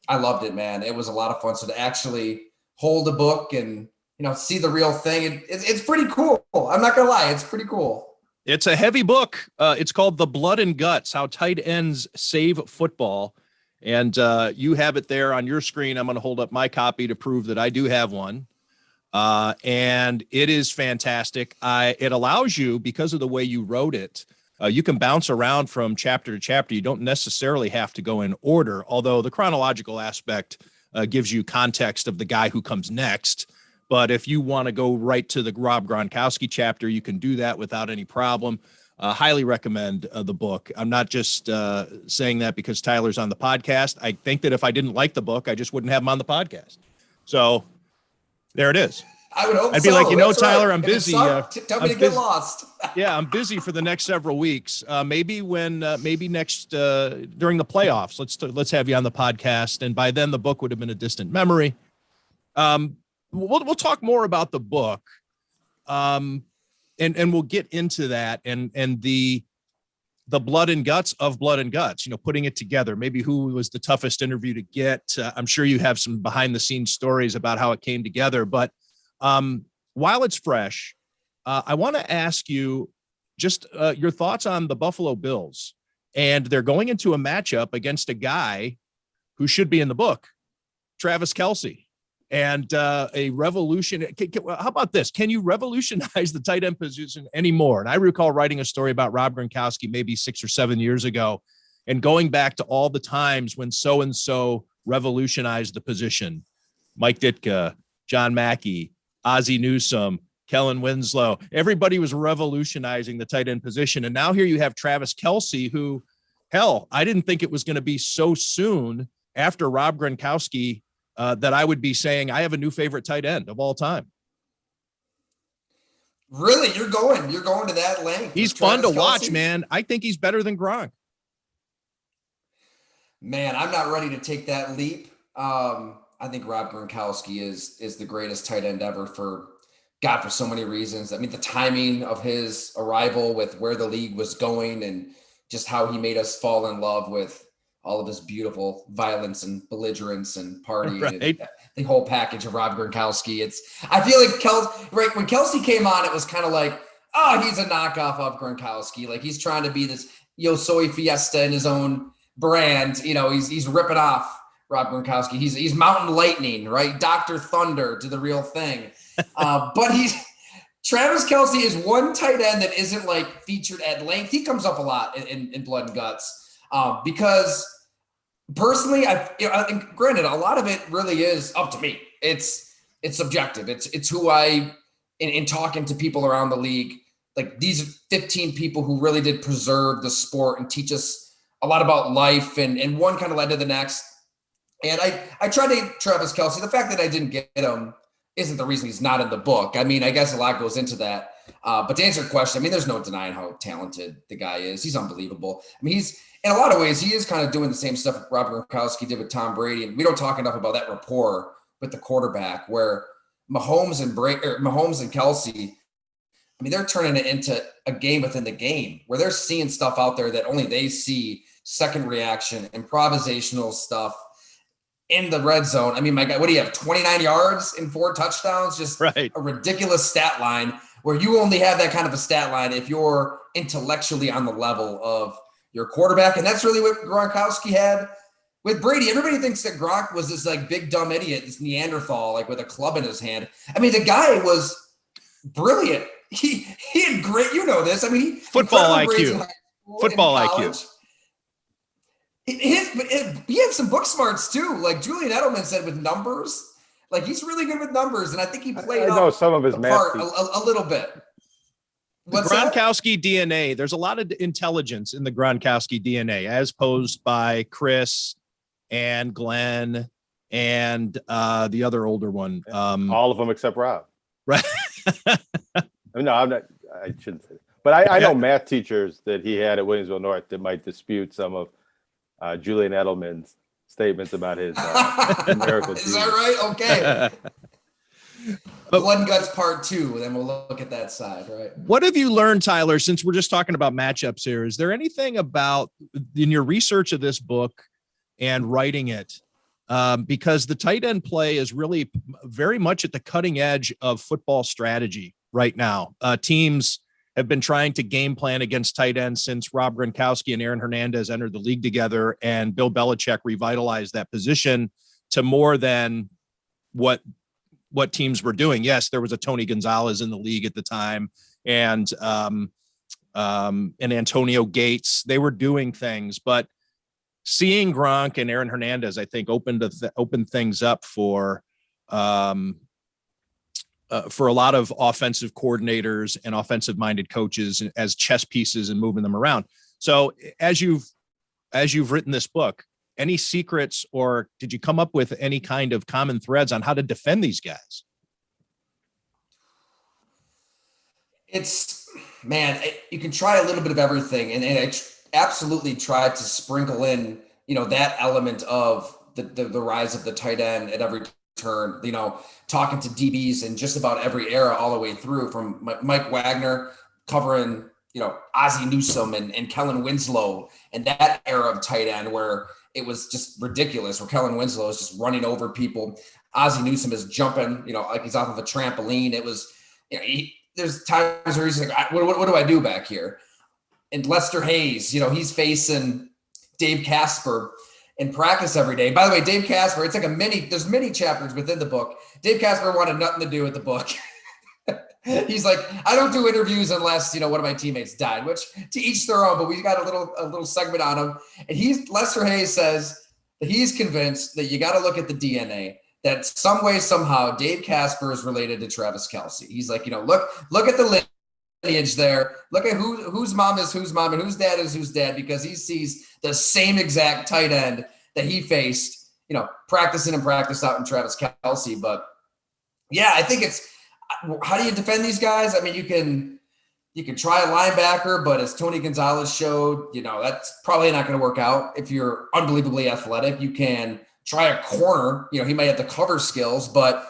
I loved it, man. It was a lot of fun. So to actually hold a book and, see the real thing, it's pretty cool. I'm not going to lie. It's pretty cool. It's a heavy book. It's called The Blood and Guts, How Tight Ends Save Football. And you have it there on your screen. I'm going to hold up my copy to prove that I do have one. And it is fantastic. It allows you, because of the way you wrote it, you can bounce around from chapter to chapter. You don't necessarily have to go in order, although the chronological aspect gives you context of the guy who comes next. But if you want to go right to the Rob Gronkowski chapter, you can do that without any problem. Highly recommend the book. I'm not just saying that because Tyler's on the podcast. I think that if I didn't like the book, I just wouldn't have him on the podcast. So there it is. I would hope I'd be so. like, Tyler, right. I'm busy. Tell me to get lost. Yeah, I'm busy for the next several weeks. Maybe next during the playoffs, let's have you on the podcast. And by then the book would have been a distant memory. We'll talk more about the book. And we'll get into that and the blood and guts of Blood and Guts, putting it together, maybe who was the toughest interview to get. I'm sure you have some behind the scenes stories about how it came together, but while it's fresh, I want to ask you just your thoughts on the Buffalo Bills. And they're going into a matchup against a guy who should be in the book, Travis Kelce. And a revolution. How about this? Can you revolutionize the tight end position anymore? And I recall writing a story about Rob Gronkowski maybe 6 or 7 years ago and going back to all the times when so-and-so revolutionized the position. Mike Ditka, John Mackey, Ozzie Newsome, Kellen Winslow. Everybody was revolutionizing the tight end position. And now here you have Travis Kelce, who, hell, I didn't think it was going to be so soon after Rob Gronkowski that I would be saying I have a new favorite tight end of all time. Really? You're going to that length. He's fun to watch, man. I think he's better than Gronk. Man, I'm not ready to take that leap. I think Rob Gronkowski is the greatest tight end ever for so many reasons. I mean, the timing of his arrival with where the league was going and just how he made us fall in love with all of this beautiful violence and belligerence and partying, right. And the whole package of Rob Gronkowski. I feel like when Kelce came on, it was kind of like, oh, he's a knockoff of Gronkowski. Like he's trying to be this Yo Soy Fiesta in his own brand. He's ripping off Rob Gronkowski. He's Mountain Lightning, right? Dr. Thunder to the real thing. But Travis Kelce is one tight end that isn't like featured at length. He comes up a lot in Blood and Guts. Because personally, I think, granted, a lot of it really is up to me. It's subjective. It's who in talking to people around the league, like these 15 people who really did preserve the sport and teach us a lot about life, and one kind of led to the next. And I tried to Travis Kelce. The fact that I didn't get him isn't the reason he's not in the book. I mean, I guess a lot goes into that. But to answer your question, I mean, there's no denying how talented the guy is. He's unbelievable. I mean, in a lot of ways, he is kind of doing the same stuff Rob Gronkowski did with Tom Brady. And we don't talk enough about that rapport with the quarterback where Mahomes and Kelce, I mean, they're turning it into a game within the game where they're seeing stuff out there that only they see, second reaction, improvisational stuff in the red zone. I mean, my God, what do you have, 29 yards and 4 touchdowns? Just right. A ridiculous stat line where you only have that kind of a stat line if you're intellectually on the level of your quarterback. And that's really what Gronkowski had with Brady. Everybody thinks that Gronk was this like big dumb idiot, this Neanderthal, like with a club in his hand. I mean, the guy was brilliant. He had great, this. I mean, football IQ. Football IQ. He had some book smarts too. Like Julian Edelman said, with numbers, like he's really good with numbers. And I think he played some of his part a little bit. The Gronkowski DNA, there's a lot of intelligence in the Gronkowski DNA as posed by Chris and Glenn and the other older one. All of them except Rob. Right. No, I'm not. I shouldn't say that. But I know math teachers that he had at Williamsville North that might dispute some of Julian Edelman's statements about his numerical. Is that right? Okay. Blood and Guts Part 2, then we'll look at that side, right? What have you learned, Tyler, since we're just talking about matchups here? Is there anything about in your research of this book and writing it? Because the tight end play is really very much at the cutting edge of football strategy right now. Teams have been trying to game plan against tight ends since Rob Gronkowski and Aaron Hernandez entered the league together, and Bill Belichick revitalized that position to more than what teams were doing. Yes, there was a Tony Gonzalez in the league at the time, and Antonio Gates. They were doing things, but seeing Gronk and Aaron Hernandez, I think, opened things up for a lot of offensive coordinators and offensive-minded coaches as chess pieces and moving them around. So as you've written this book, any secrets, or did you come up with any kind of common threads on how to defend these guys? You can try a little bit of everything, and I absolutely tried to sprinkle in, that element of the rise of the tight end at every turn, talking to DBs in just about every era all the way through, from Mike Wagner covering, Ozzie Newsome and Kellen Winslow, and that era of tight end where it was just ridiculous, where Kellen Winslow is just running over people. Ozzie Newsome is jumping, like he's off of a trampoline. It was, there's times where he's like, what do I do back here? And Lester Hayes, he's facing Dave Casper in practice every day. By the way, Dave Casper, it's like there's many chapters within the book. Dave Casper wanted nothing to do with the book. He's like, I don't do interviews unless, one of my teammates died, which to each their own, but we got a little segment on him. And Lester Hayes says that he's convinced that you got to look at the DNA, that some way, somehow, Dave Casper is related to Travis Kelce. He's like, look at the lineage there. Look at whose mom is whose mom and whose dad is whose dad, because he sees the same exact tight end that he faced, practice in and practice out in Travis Kelce. But yeah, I think it's, how do you defend these guys? I mean, you can try a linebacker, but as Tony Gonzalez showed, that's probably not going to work out. If you're unbelievably athletic, you can try a corner. He might have the cover skills, but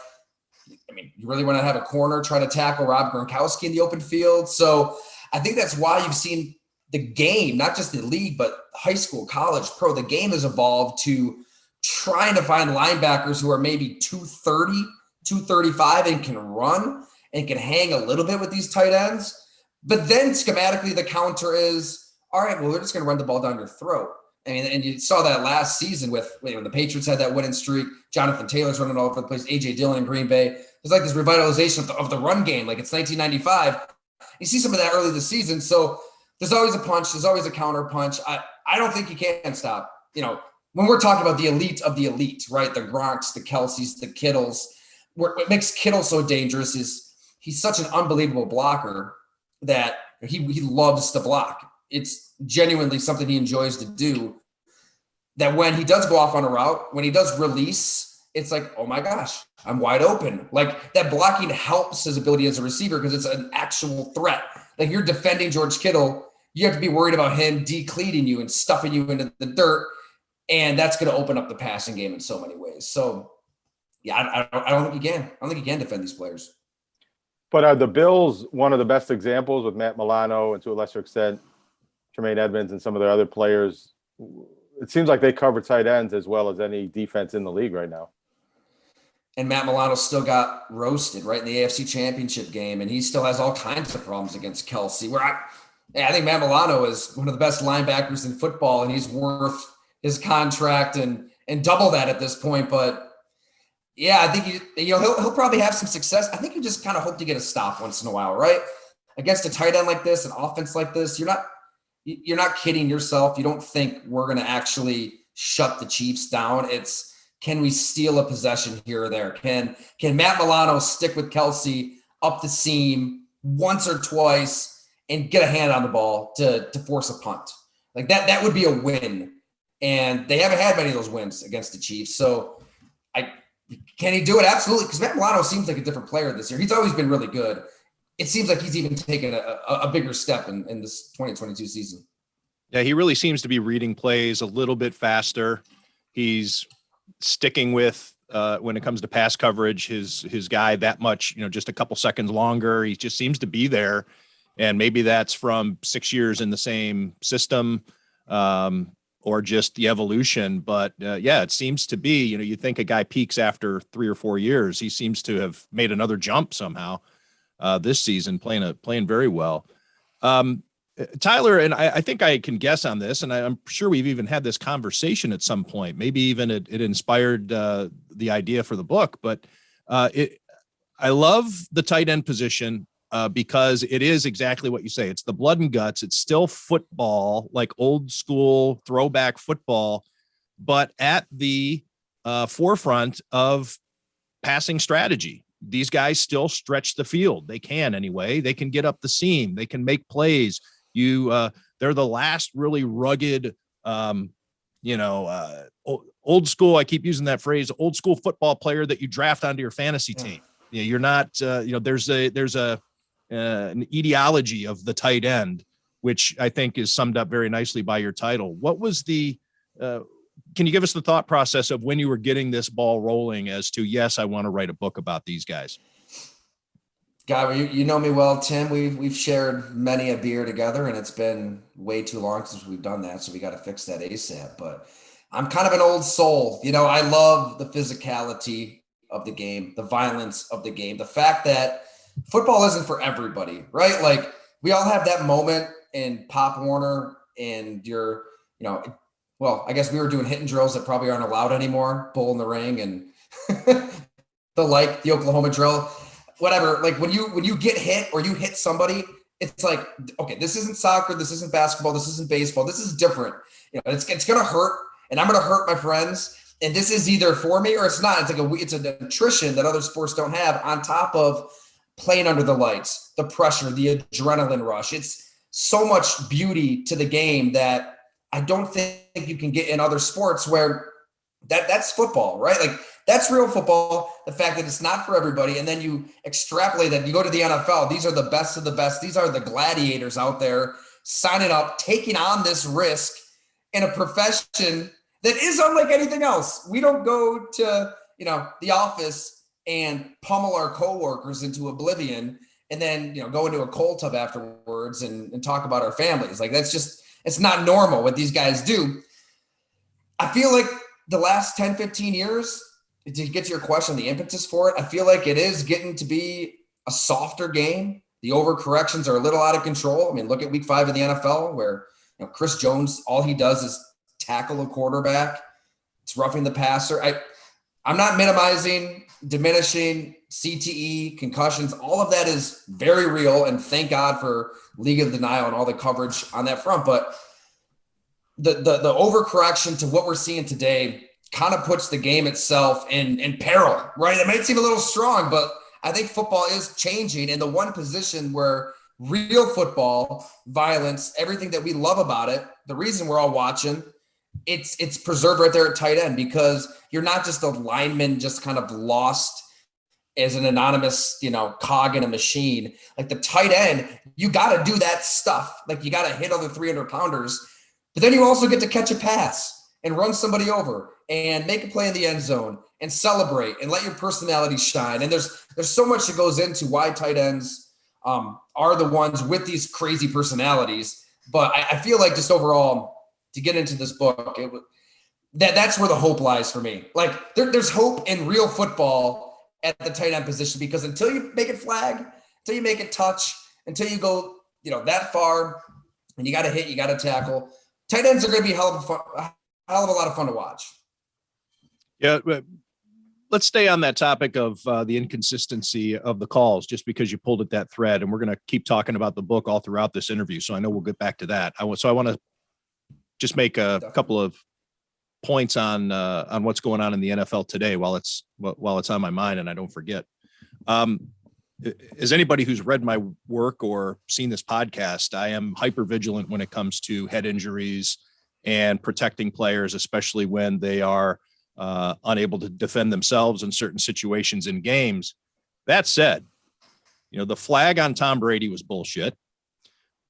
I mean, you really want to have a corner try to tackle Rob Gronkowski in the open field. So I think that's why you've seen the game, not just the league, but high school, college, pro, the game has evolved to trying to find linebackers who are maybe 230, 235 and can run and can hang a little bit with these tight ends. But then schematically, the counter is, all right, well, we're just going to run the ball down your throat. I mean, and you saw that last season when the Patriots had that winning streak. Jonathan Taylor's running all over the place. A.J. Dillon in Green Bay. There's like this revitalization of the run game, like it's 1995. You see some of that early this season. So there's always a punch. There's always a counter punch. I don't think you can stop. When we're talking about the elite of the elite, right? The Gronks, the Kelces, the Kittles. What makes Kittle so dangerous is he's such an unbelievable blocker that he loves to block. It's genuinely something he enjoys to do, that when he does go off on a route, when he does release, it's like, oh my gosh, I'm wide open. Like that blocking helps his ability as a receiver because it's an actual threat. Like you're defending George Kittle, you have to be worried about him decleating you and stuffing you into the dirt. And that's going to open up the passing game in so many ways. So yeah, I don't think you can. I don't think you can defend these players. But are the Bills one of the best examples with Matt Milano and to a lesser extent Tremaine Edmonds and some of their other players? It seems like they cover tight ends as well as any defense in the league right now. And Matt Milano still got roasted right in the AFC Championship game, and he still has all kinds of problems against Kelce. Where I think Matt Milano is one of the best linebackers in football, and he's worth his contract and double that at this point. But yeah, I think he'll probably have some success. I think you just kind of hope to get a stop once in a while, right? Against a tight end like this, an offense like this, you're not kidding yourself. You don't think we're going to actually shut the Chiefs down. It's, can we steal a possession here or there? Can Matt Milano stick with Kelce up the seam once or twice and get a hand on the ball to force a punt? Like that would be a win. And they haven't had many of those wins against the Chiefs. So can he do it? Absolutely. Because Matt Milano seems like a different player this year. He's always been really good. It seems like he's even taken a bigger step in this 2022 season. Yeah, he really seems to be reading plays a little bit faster. He's sticking with, when it comes to pass coverage, his guy that much, just a couple seconds longer. He just seems to be there. And maybe that's from 6 years in the same system, or just the evolution. But yeah, it seems to be, you think a guy peaks after 3 or 4 years. He seems to have made another jump somehow this season, playing very well. Tyler, and I think I can guess on this, and I'm sure we've even had this conversation at some point. Maybe even it inspired the idea for the book. But I love the tight end position because it is exactly what you say. It's the blood and guts. It's still football, like old school throwback football, but at the forefront of passing strategy. These guys still stretch the field. They can anyway. They can get up the seam. They can make plays. They're the last really rugged, old school. I keep using that phrase, old school football player that you draft onto your fantasy team. You're not, there's an etiology of the tight end, which I think is summed up very nicely by your title. What was can you give us the thought process of when you were getting this ball rolling as to, yes, I want to write a book about these guys? God, you know me well, Tim. We've shared many a beer together, and it's been way too long since we've done that. So we got to fix that ASAP. But I'm kind of an old soul. I love the physicality of the game, the violence of the game, the fact that football isn't for everybody, right? Like we all have that moment in Pop Warner, and I guess we were doing hitting drills that probably aren't allowed anymore, bull in the ring and the Oklahoma drill. Whatever, like when you get hit or you hit somebody, it's like, okay, this isn't soccer, this isn't basketball, this isn't baseball, this is different. It's gonna hurt, and I'm gonna hurt my friends, and this is either for me or it's not. It's an attrition that other sports don't have, on top of playing under the lights, the pressure, the adrenaline rush. It's so much beauty to the game that I don't think you can get in other sports where that's football, right? Like that's real football. The fact that it's not for everybody. And then you extrapolate that, you go to the NFL. These are the best of the best. These are the gladiators out there signing up, taking on this risk in a profession that is unlike anything else. We don't go to, the office and pummel our coworkers into oblivion and then, go into a cold tub afterwards and talk about our families. Like it's not normal what these guys do. I feel like the last 10, 15 years, to get to your question, the impetus for it, I feel like it is getting to be a softer game. The overcorrections are a little out of control. I mean, look at week 5 of the NFL where Chris Jones, all he does is tackle a quarterback. It's roughing the passer. I'm not minimizing, diminishing CTE, concussions. All of that is very real, and thank God for League of Denial and all the coverage on that front. But the overcorrection to what we're seeing today kind of puts the game itself in peril, right? It might seem a little strong, but I think football is changing. And the one position where real football, violence, everything that we love about it, the reason we're all watching, it's preserved right there at tight end, because you're not just a lineman just kind of lost as an anonymous, cog in a machine. Like the tight end, you got to do that stuff. Like you got to hit other 300-pounders, but then you also get to catch a pass and run somebody over and make a play in the end zone and celebrate and let your personality shine. And there's so much that goes into why tight ends are the ones with these crazy personalities. But I feel like just overall, to get into this book, that's where the hope lies for me. Like there's hope in real football at the tight end position, because until you make it flag, until you make it touch, until you go, that far, and you got to hit, you got to tackle, tight ends are going to be a hell of a lot of fun to watch. Yeah. Let's stay on that topic of the inconsistency of the calls, just because you pulled at that thread, and we're going to keep talking about the book all throughout this interview. So I know we'll get back to that. I want to just make a couple of points on what's going on in the NFL today while it's on my mind and I don't forget. As anybody who's read my work or seen this podcast, I am hyper vigilant when it comes to head injuries and protecting players, especially when they are unable to defend themselves in certain situations in games. That said, the flag on Tom Brady was bullshit.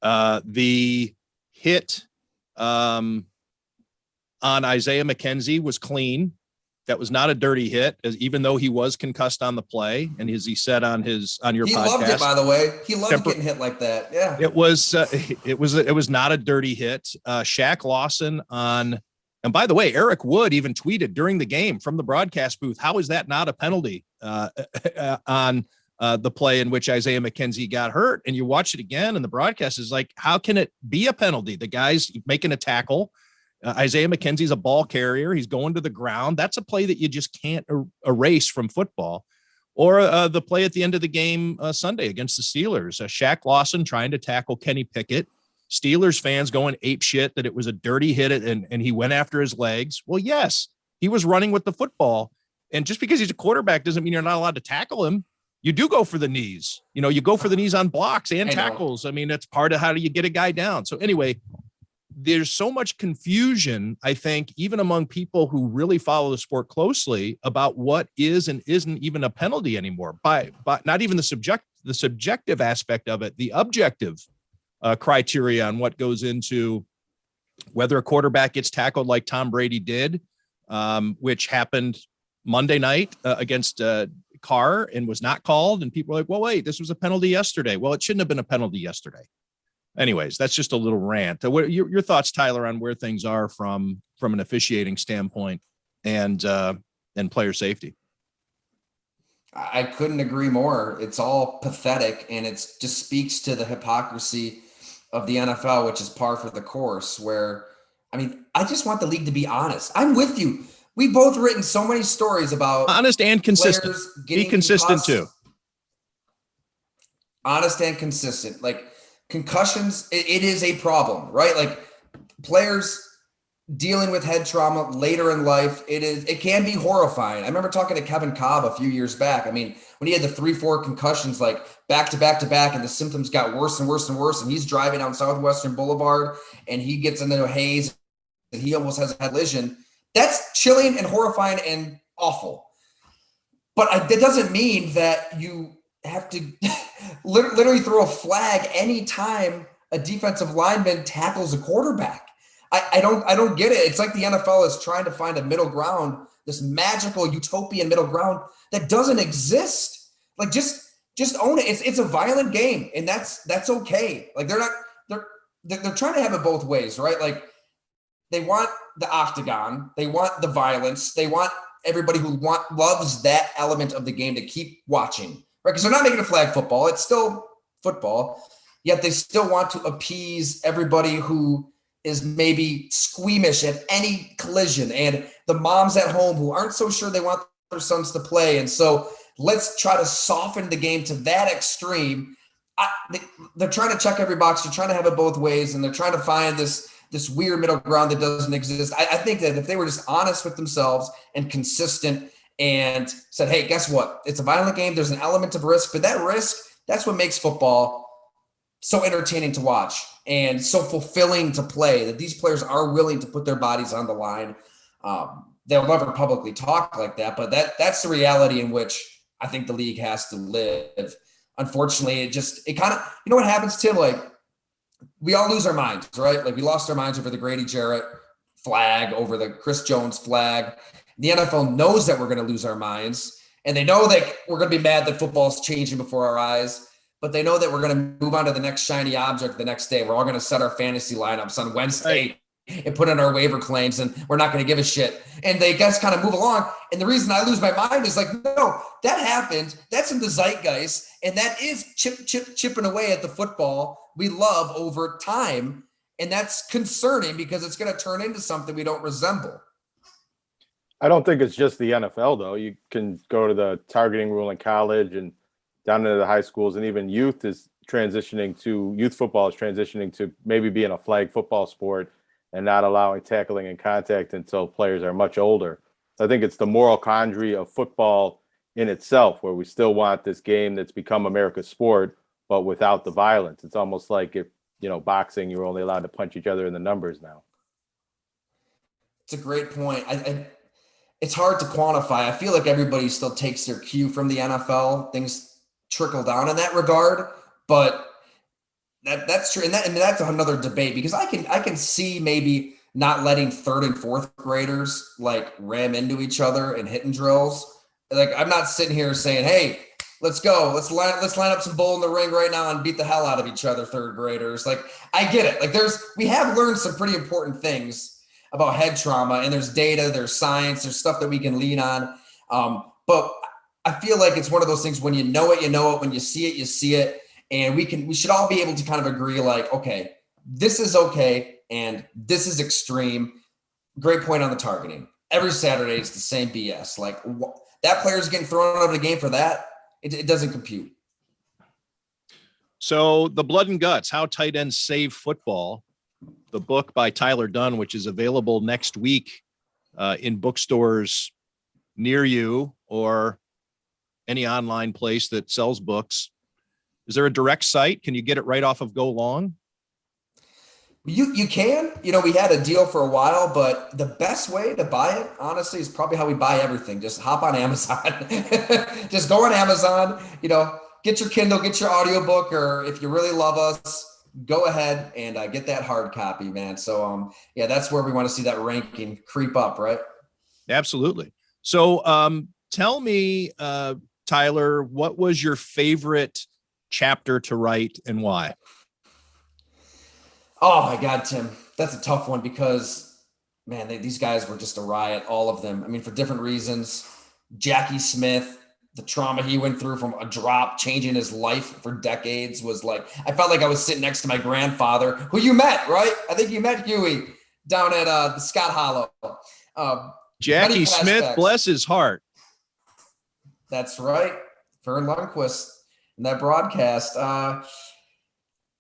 The hit on Isaiah McKenzie was clean. That was not a dirty hit, even though he was concussed on the play. And as he said on your podcast, he loved it, by the way. He loved getting hit like that. Yeah, it was not a dirty hit. Shaq Lawson and by the way, Eric Wood even tweeted during the game from the broadcast booth, how is that not a penalty on the play in which Isaiah McKenzie got hurt, and you watch it again, and the broadcast is like, how can it be a penalty? The guy's making a tackle. Isaiah McKenzie's a ball carrier. He's going to the ground. That's a play that you just can't erase from football. Or the play at the end of the game Sunday against the Steelers, Shaq Lawson trying to tackle Kenny Pickett. Steelers fans going ape shit that it was a dirty hit and he went after his legs. Well, yes, he was running with the football. And just because he's a quarterback doesn't mean you're not allowed to tackle him. You do go for the knees. You go for the knees on blocks and tackles. I mean, that's part of how do you get a guy down. So anyway, there's so much confusion, I think, even among people who really follow the sport closely about what is and isn't even a penalty anymore, by not even the subjective aspect of it, the objective criteria on what goes into whether a quarterback gets tackled like Tom Brady did, which happened Monday night against Carr and was not called. And people are like, well, wait, this was a penalty yesterday. Well, it shouldn't have been a penalty yesterday. Anyways, that's just a little rant. What your thoughts, Tyler, on where things are from an officiating standpoint and player safety? I couldn't agree more. It's all pathetic, and it just speaks to the hypocrisy of the NFL, which is par for the course. Where, I mean, I just want the league to be honest. I'm with you. We've both written so many stories about honest and consistent. Be consistent too. Honest and consistent. Like concussions, it is a problem, right? Like players dealing with head trauma later in life, it can be horrifying. I remember talking to Kevin Cobb a few years back. I mean, when he had the 3-4 concussions, like back to back to back, and the symptoms got worse and worse and worse, and he's driving down Southwestern Boulevard and he gets into a haze and he almost has a collision. That's chilling and horrifying and awful. But that doesn't mean that you have to literally throw a flag anytime a defensive lineman tackles a quarterback. I don't get it. It's like the NFL is trying to find a middle ground, this magical utopian middle ground that doesn't exist. Like just own it. It's a violent game, and that's okay. Like they're trying to have it both ways, right? Like they want the octagon, they want the violence, they want everybody who loves that element of the game to keep watching, right? Because they're not making a flag football. It's still football, yet they still want to appease everybody who is maybe squeamish at any collision, and the moms at home who aren't so sure they want their sons to play. And so let's try to soften the game to that extreme. They're trying to check every box. They're trying to have it both ways, and they're trying to find this weird middle ground that doesn't exist. I think that if they were just honest with themselves and consistent and said, hey, guess what? It's a violent game. There's an element of risk, but that risk, that's what makes football so entertaining to watch and so fulfilling to play, that these players are willing to put their bodies on the line. They'll never publicly talk like that, but that's the reality in which I think the league has to live. Unfortunately, it kind of, you know what happens, Tim? Like we all lose our minds, right? Like we lost our minds over the Grady Jarrett flag, over the Chris Jones flag. The NFL knows that we're going to lose our minds, and they know that we're going to be mad that football's changing before our eyes. But they know that we're going to move on to the next shiny object the next day. We're all going to set our fantasy lineups on Wednesday and put in our waiver claims, and we're not going to give a shit. And they just kind of move along. And the reason I lose my mind is like, no, that happened. That's in the zeitgeist. And that is chipping away at the football we love over time. And that's concerning because it's going to turn into something we don't resemble. I don't think it's just the NFL, though. You can go to the targeting rule in college and down into the high schools, and even youth football is transitioning to maybe being a flag football sport and not allowing tackling and contact until players are much older. So I think it's the moral quandary of football in itself, where we still want this game that's become America's sport, but without the violence. It's almost like if, boxing, you're only allowed to punch each other in the numbers now. It's a great point. It's hard to quantify. I feel like everybody still takes their cue from the NFL. Things trickle down in that regard, but that's true. And that's another debate, because I can see maybe not letting 3rd and 4th graders like ram into each other in hitting drills. Like I'm not sitting here saying, hey, let's go. Let's line up some bull in the ring right now and beat the hell out of each other, 3rd graders. Like I get it. Like we have learned some pretty important things about head trauma, and there's data, there's science, there's stuff that we can lean on. But I feel like it's one of those things when you know it, you know it. When you see it, you see it. And we should all be able to kind of agree like, okay, this is okay. And this is extreme. Great point on the targeting. Every Saturday, it's the same BS. Like that player's getting thrown out of the game for that. It doesn't compute. So the Blood and Guts, How Tight Ends Save Football, the book by Tyler Dunne, which is available next week in bookstores near you or any online place that sells books. Is there a direct site? Can you get it right off of Go Long? You can, we had a deal for a while, but the best way to buy it, honestly, is probably how we buy everything. Just hop on Amazon. Just go on Amazon, get your Kindle, get your audiobook, or if you really love us, go ahead and get that hard copy, man. So, that's where we want to see that ranking creep up, right? Absolutely. So tell me, Tyler, what was your favorite chapter to write and why? Oh my God, Tim, that's a tough one because, man, these guys were just a riot, all of them. I mean, for different reasons. Jackie Smith, the trauma he went through from a drop, changing his life for decades was like, I felt like I was sitting next to my grandfather, who you met, right? I think you met Huey down at the Scott Hollow. Jackie Smith, bless his heart. That's right. Vern Lundquist in that broadcast.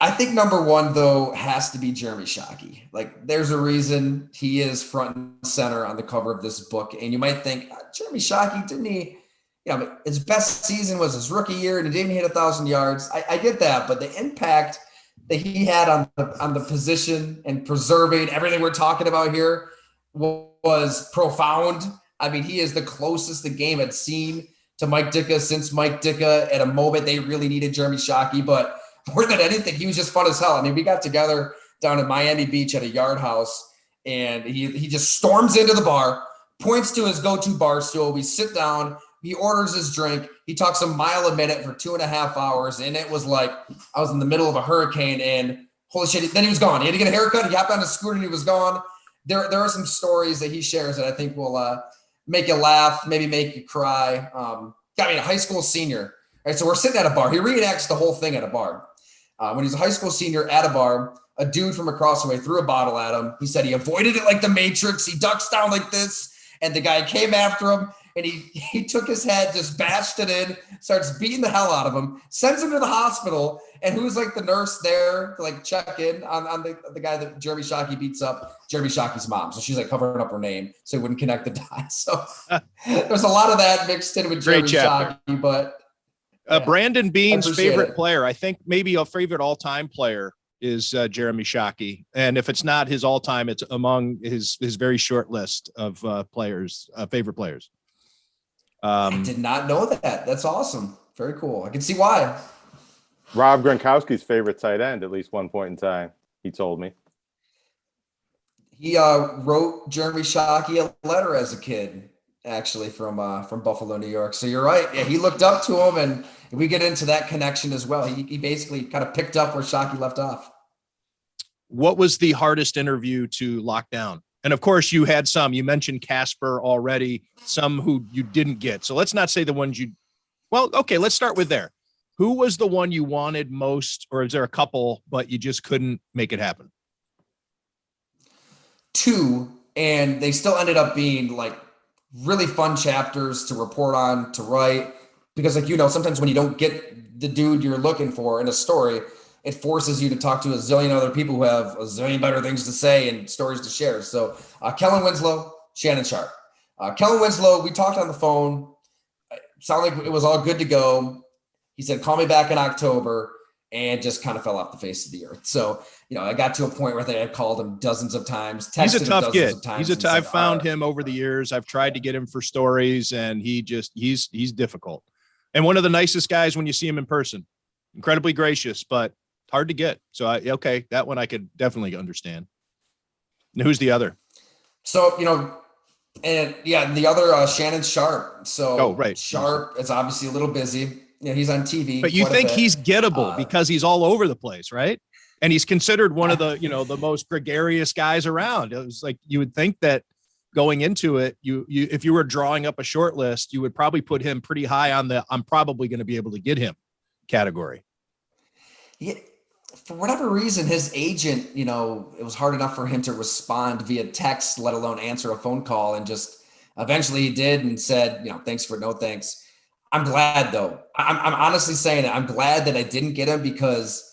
I think number one, though, has to be Jeremy Shockey. Like, there's a reason he is front and center on the cover of this book. And you might think, Jeremy Shockey, didn't he? His best season was his rookie year, and he didn't hit 1,000 yards. I get that, but the impact that he had on the position and preserving everything we're talking about here was profound. I mean, he is the closest the game had seen to Mike Ditka since Mike Ditka at a moment they really needed Jeremy Shockey, but more than anything, he was just fun as hell. I mean, we got together down at Miami Beach at a yard house, and he just storms into the bar, points to his go-to bar stool. We sit down. He orders his drink. He talks a mile a minute for 2.5 hours, and it was like I was in the middle of a hurricane, and holy shit, then he was gone. He had to get a haircut. He hopped on his scooter, and he was gone. There are some stories that he shares that I think will make you laugh, maybe make you cry. A high school senior. Right, so we're sitting at a bar. He reenacts the whole thing at a bar. When he's a high school senior at a bar, a dude from across the way threw a bottle at him. He said he avoided it like the Matrix. He ducks down like this, and the guy came after him, and he took his head, just bashed it in, starts beating the hell out of him, sends him to the hospital, and who's like the nurse there to like check in on the guy that Jeremy Shockey beats up? Jeremy Shockey's mom. So she's like covering up her name so he wouldn't connect the dots. So there's a lot of that mixed in with Jeremy Shockey, but Brandon Bean's favorite player, I think maybe a favorite all-time player is Jeremy Shockey. And if it's not his all-time, it's among his very short list of favorite players. I did not know that. That's awesome. Very cool. I can see why. Rob Gronkowski's favorite tight end, at least one point in time, he told me. He wrote Jeremy Shockey a letter as a kid, actually, from Buffalo, New York. So you're right. Yeah, he looked up to him, and we get into that connection as well. He basically kind of picked up where Shockey left off. What was the hardest interview to lock down? And of course, you had some. You mentioned Casper already, some who you didn't get. So let's not say the ones you. Well, okay, let's start with there. Who was the one you wanted most, or is there a couple, but you just couldn't make it happen? Two, and they still ended up being like really fun chapters to report on, to write, because sometimes when you don't get the dude you're looking for in a story, it forces you to talk to a zillion other people who have a zillion better things to say and stories to share. So Kellen Winslow, Shannon Sharp. Kellen Winslow, we talked on the phone. It sounded like it was all good to go. He said, call me back in October, and just kind of fell off the face of the earth. So, I got to a point where I had called him dozens of times. He's a tough kid. I've found him over the years. I've tried to get him for stories, and he's difficult. And one of the nicest guys when you see him in person. Incredibly gracious, but hard to get. So, that one I could definitely understand. And who's the other? So, and the other Shannon Sharp. So, right. Sharp is obviously a little busy. He's on TV. But you think he's gettable because he's all over the place, right? And he's considered one of the, the most gregarious guys around. It was like, you would think that going into it, you if you were drawing up a short list, you would probably put him pretty high on the I'm probably going to be able to get him category. Yeah, for whatever reason, his agent, it was hard enough for him to respond via text, let alone answer a phone call. And just eventually he did and said, thanks for no thanks. I'm glad though. I'm honestly saying it. I'm glad that I didn't get him because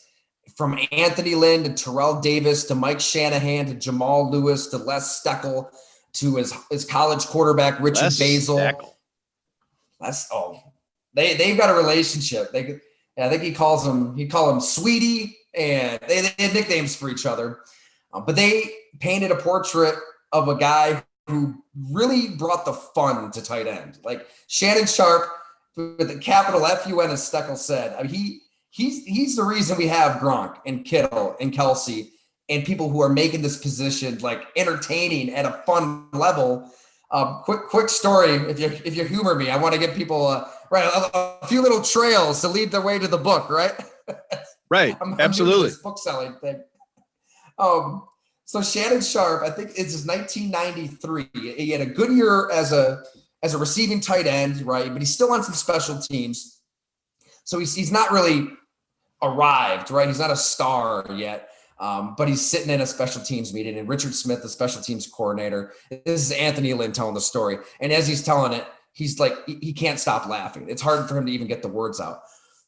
from Anthony Lynn to Terrell Davis to Mike Shanahan to Jamal Lewis to Les Steckel to his college quarterback, Richard Basil. They've got a relationship. I think he called him Sweetie, and they had nicknames for each other. But they painted a portrait of a guy who really brought the fun to tight end. Like Shannon Sharp with the capital F-U-N, as Steckel said. I mean, he's the reason we have Gronk and Kittle and Kelsey and people who are making this position like entertaining at a fun level. Quick story. If you humor me, I want to give people a few little trails to lead their way to the book, right? Right. I'm Absolutely. this book selling thing. So Shannon Sharp, I think it's 1993. He had a good year as a receiving tight end, right? But he's still on some special teams. So he's not really arrived, right? He's not a star yet. But he's sitting in a special teams meeting, and Richard Smith, the special teams coordinator, this is Anthony Lynn telling the story. And as he's telling it, he's like, he can't stop laughing. It's hard for him to even get the words out.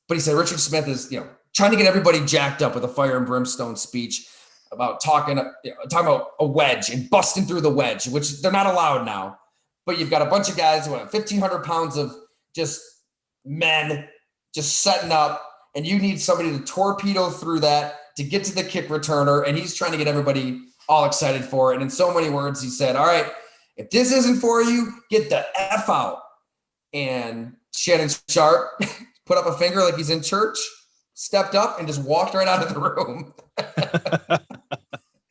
But he said Richard Smith is, trying to get everybody jacked up with a fire and brimstone speech about talking about a wedge and busting through the wedge, which they're not allowed now. But you've got a bunch of guys, 1,500 pounds of just men just setting up, and you need somebody to torpedo through that to get to the kick returner, and he's trying to get everybody all excited for it. And in so many words, he said, all right, if this isn't for you, get the F out. And Shannon Sharp put up a finger like he's in church, stepped up, and just walked right out of the room.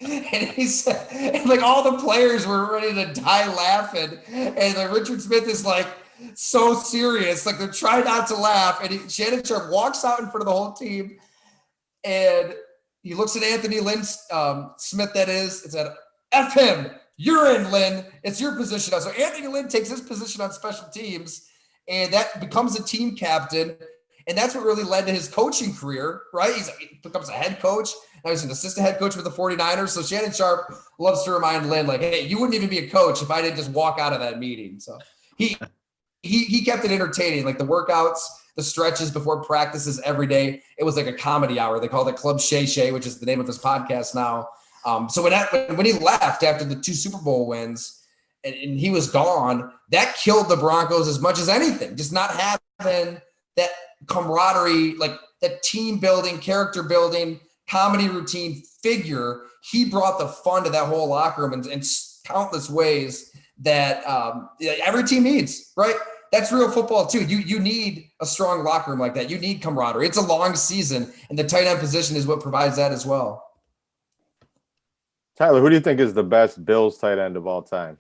And he said, and like all the players were ready to die laughing. And like Richard Smith is like so serious, like they're trying not to laugh. And Shannon Sharp walks out in front of the whole team, and he looks at Anthony Lynn Smith, that is, it said, F him, you're in, Lynn. It's your position now. So Anthony Lynn takes his position on special teams, and that becomes a team captain. And that's what really led to his coaching career, right? He becomes a head coach. Now he's an assistant head coach with the 49ers. So Shannon Sharp loves to remind Lynn, like, hey, you wouldn't even be a coach if I didn't just walk out of that meeting. So he kept it entertaining, like the workouts, the stretches before practices every day. It was like a comedy hour. They called it Club Shay Shay, which is the name of his podcast now. So when he left after the 2 Super Bowl wins and he was gone, that killed the Broncos as much as anything. Just not having that camaraderie, like that team building, character building, comedy routine figure. He brought the fun to that whole locker room in countless ways that every team needs, right? That's real football too. You need a strong locker room like that. You need camaraderie. It's a long season, and the tight end position is what provides that as well. Tyler, who do you think is the best Bills tight end of all time?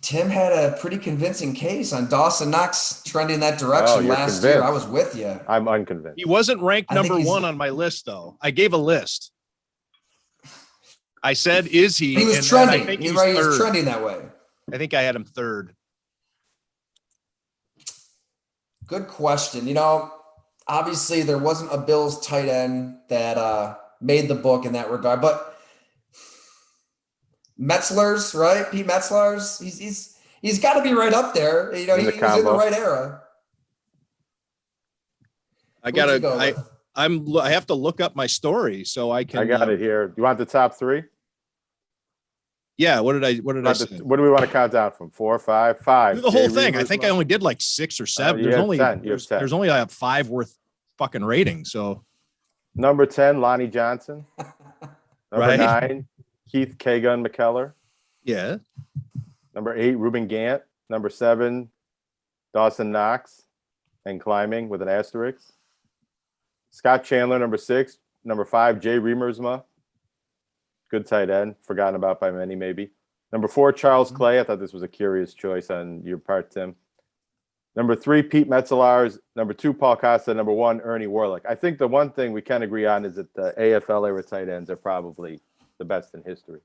Tim had a pretty convincing case on Dawson Knox trending that direction last year. I was with you. I'm unconvinced. He wasn't ranked number 1 on my list, though. I gave a list. I said, is he? He was trending. I think he was trending that way. I think I had him 3rd. Good question. Obviously there wasn't a Bills tight end that made the book in that regard, but Metzler's, right? Pete Metzler's, he's got to be right up there. He was in the right era. I have to look up my story so I can. I got it here. You want the top 3? Yeah. What did I say? What do we want to count down from? 4, 5, 5? Do the whole thing. I think I only did like 6 or 7. There's only 10. There's only 5 worth fucking rating. So number 10, Lonnie Johnson. Number 9, Keith K-Gun McKellar. Yeah. Number 8, Ruben Gant. Number 7, Dawson Knox, and climbing with an asterisk. Scott Chandler, number 6. Number 5, Jay Remersma. Good tight end, forgotten about by many, maybe. Number 4, Charles Clay. I thought this was a curious choice on your part, Tim. Number 3, Pete Metzelaars. Number 2, Paul Costa. Number 1, Ernie Warlock. I think the one thing we can agree on is that the AFL era tight ends are probably the best in history.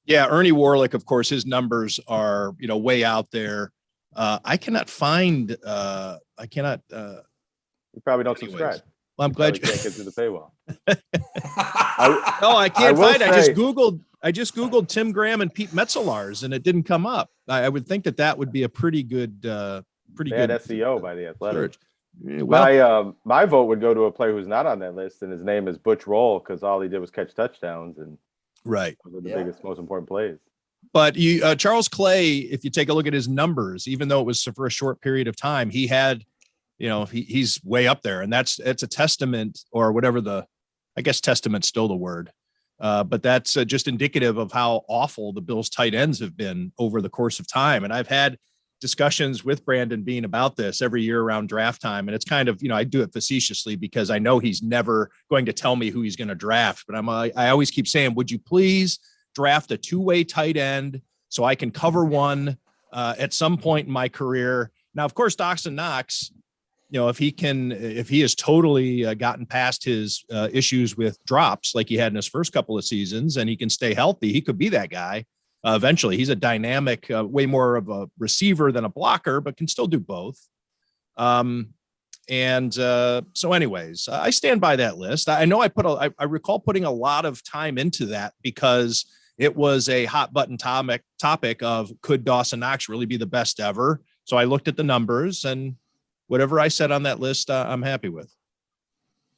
Yeah, Ernie Warlock, of course, his numbers are, way out there. I cannot find. You probably don't anyways. subscribe. Well, I'm glad you can't get through the paywall. I can't find it. I just Googled Tim Graham and Pete Metzelaars, and it didn't come up. I would think that would be a pretty good, good SEO by the Athletic. Search. Well, my vote would go to a player who's not on that list, and his name is Butch Roll, because all he did was catch touchdowns, and right, those are the biggest, most important plays. But Charles Clay, if you take a look at his numbers, even though it was for a short period of time, he had, he's way up there, and it's a testament, or whatever I guess testament's still the word. But that's just indicative of how awful the Bills tight ends have been over the course of time. And I've had discussions with Brandon Beane about this every year around draft time. And it's kind of, I do it facetiously because I know he's never going to tell me who he's going to draft. But I always keep saying, would you please draft a two-way tight end so I can cover one at some point in my career? Now, of course, Dawson Knox, if he has totally gotten past his issues with drops like he had in his first couple of seasons, and he can stay healthy, he could be that guy eventually. He's a dynamic, way more of a receiver than a blocker, but can still do both. So anyways, I stand by that list. I know I recall putting a lot of time into that because it was a hot button topic of, could Dawson Knox really be the best ever? So I looked at the numbers, and whatever I said on that list, I'm happy with.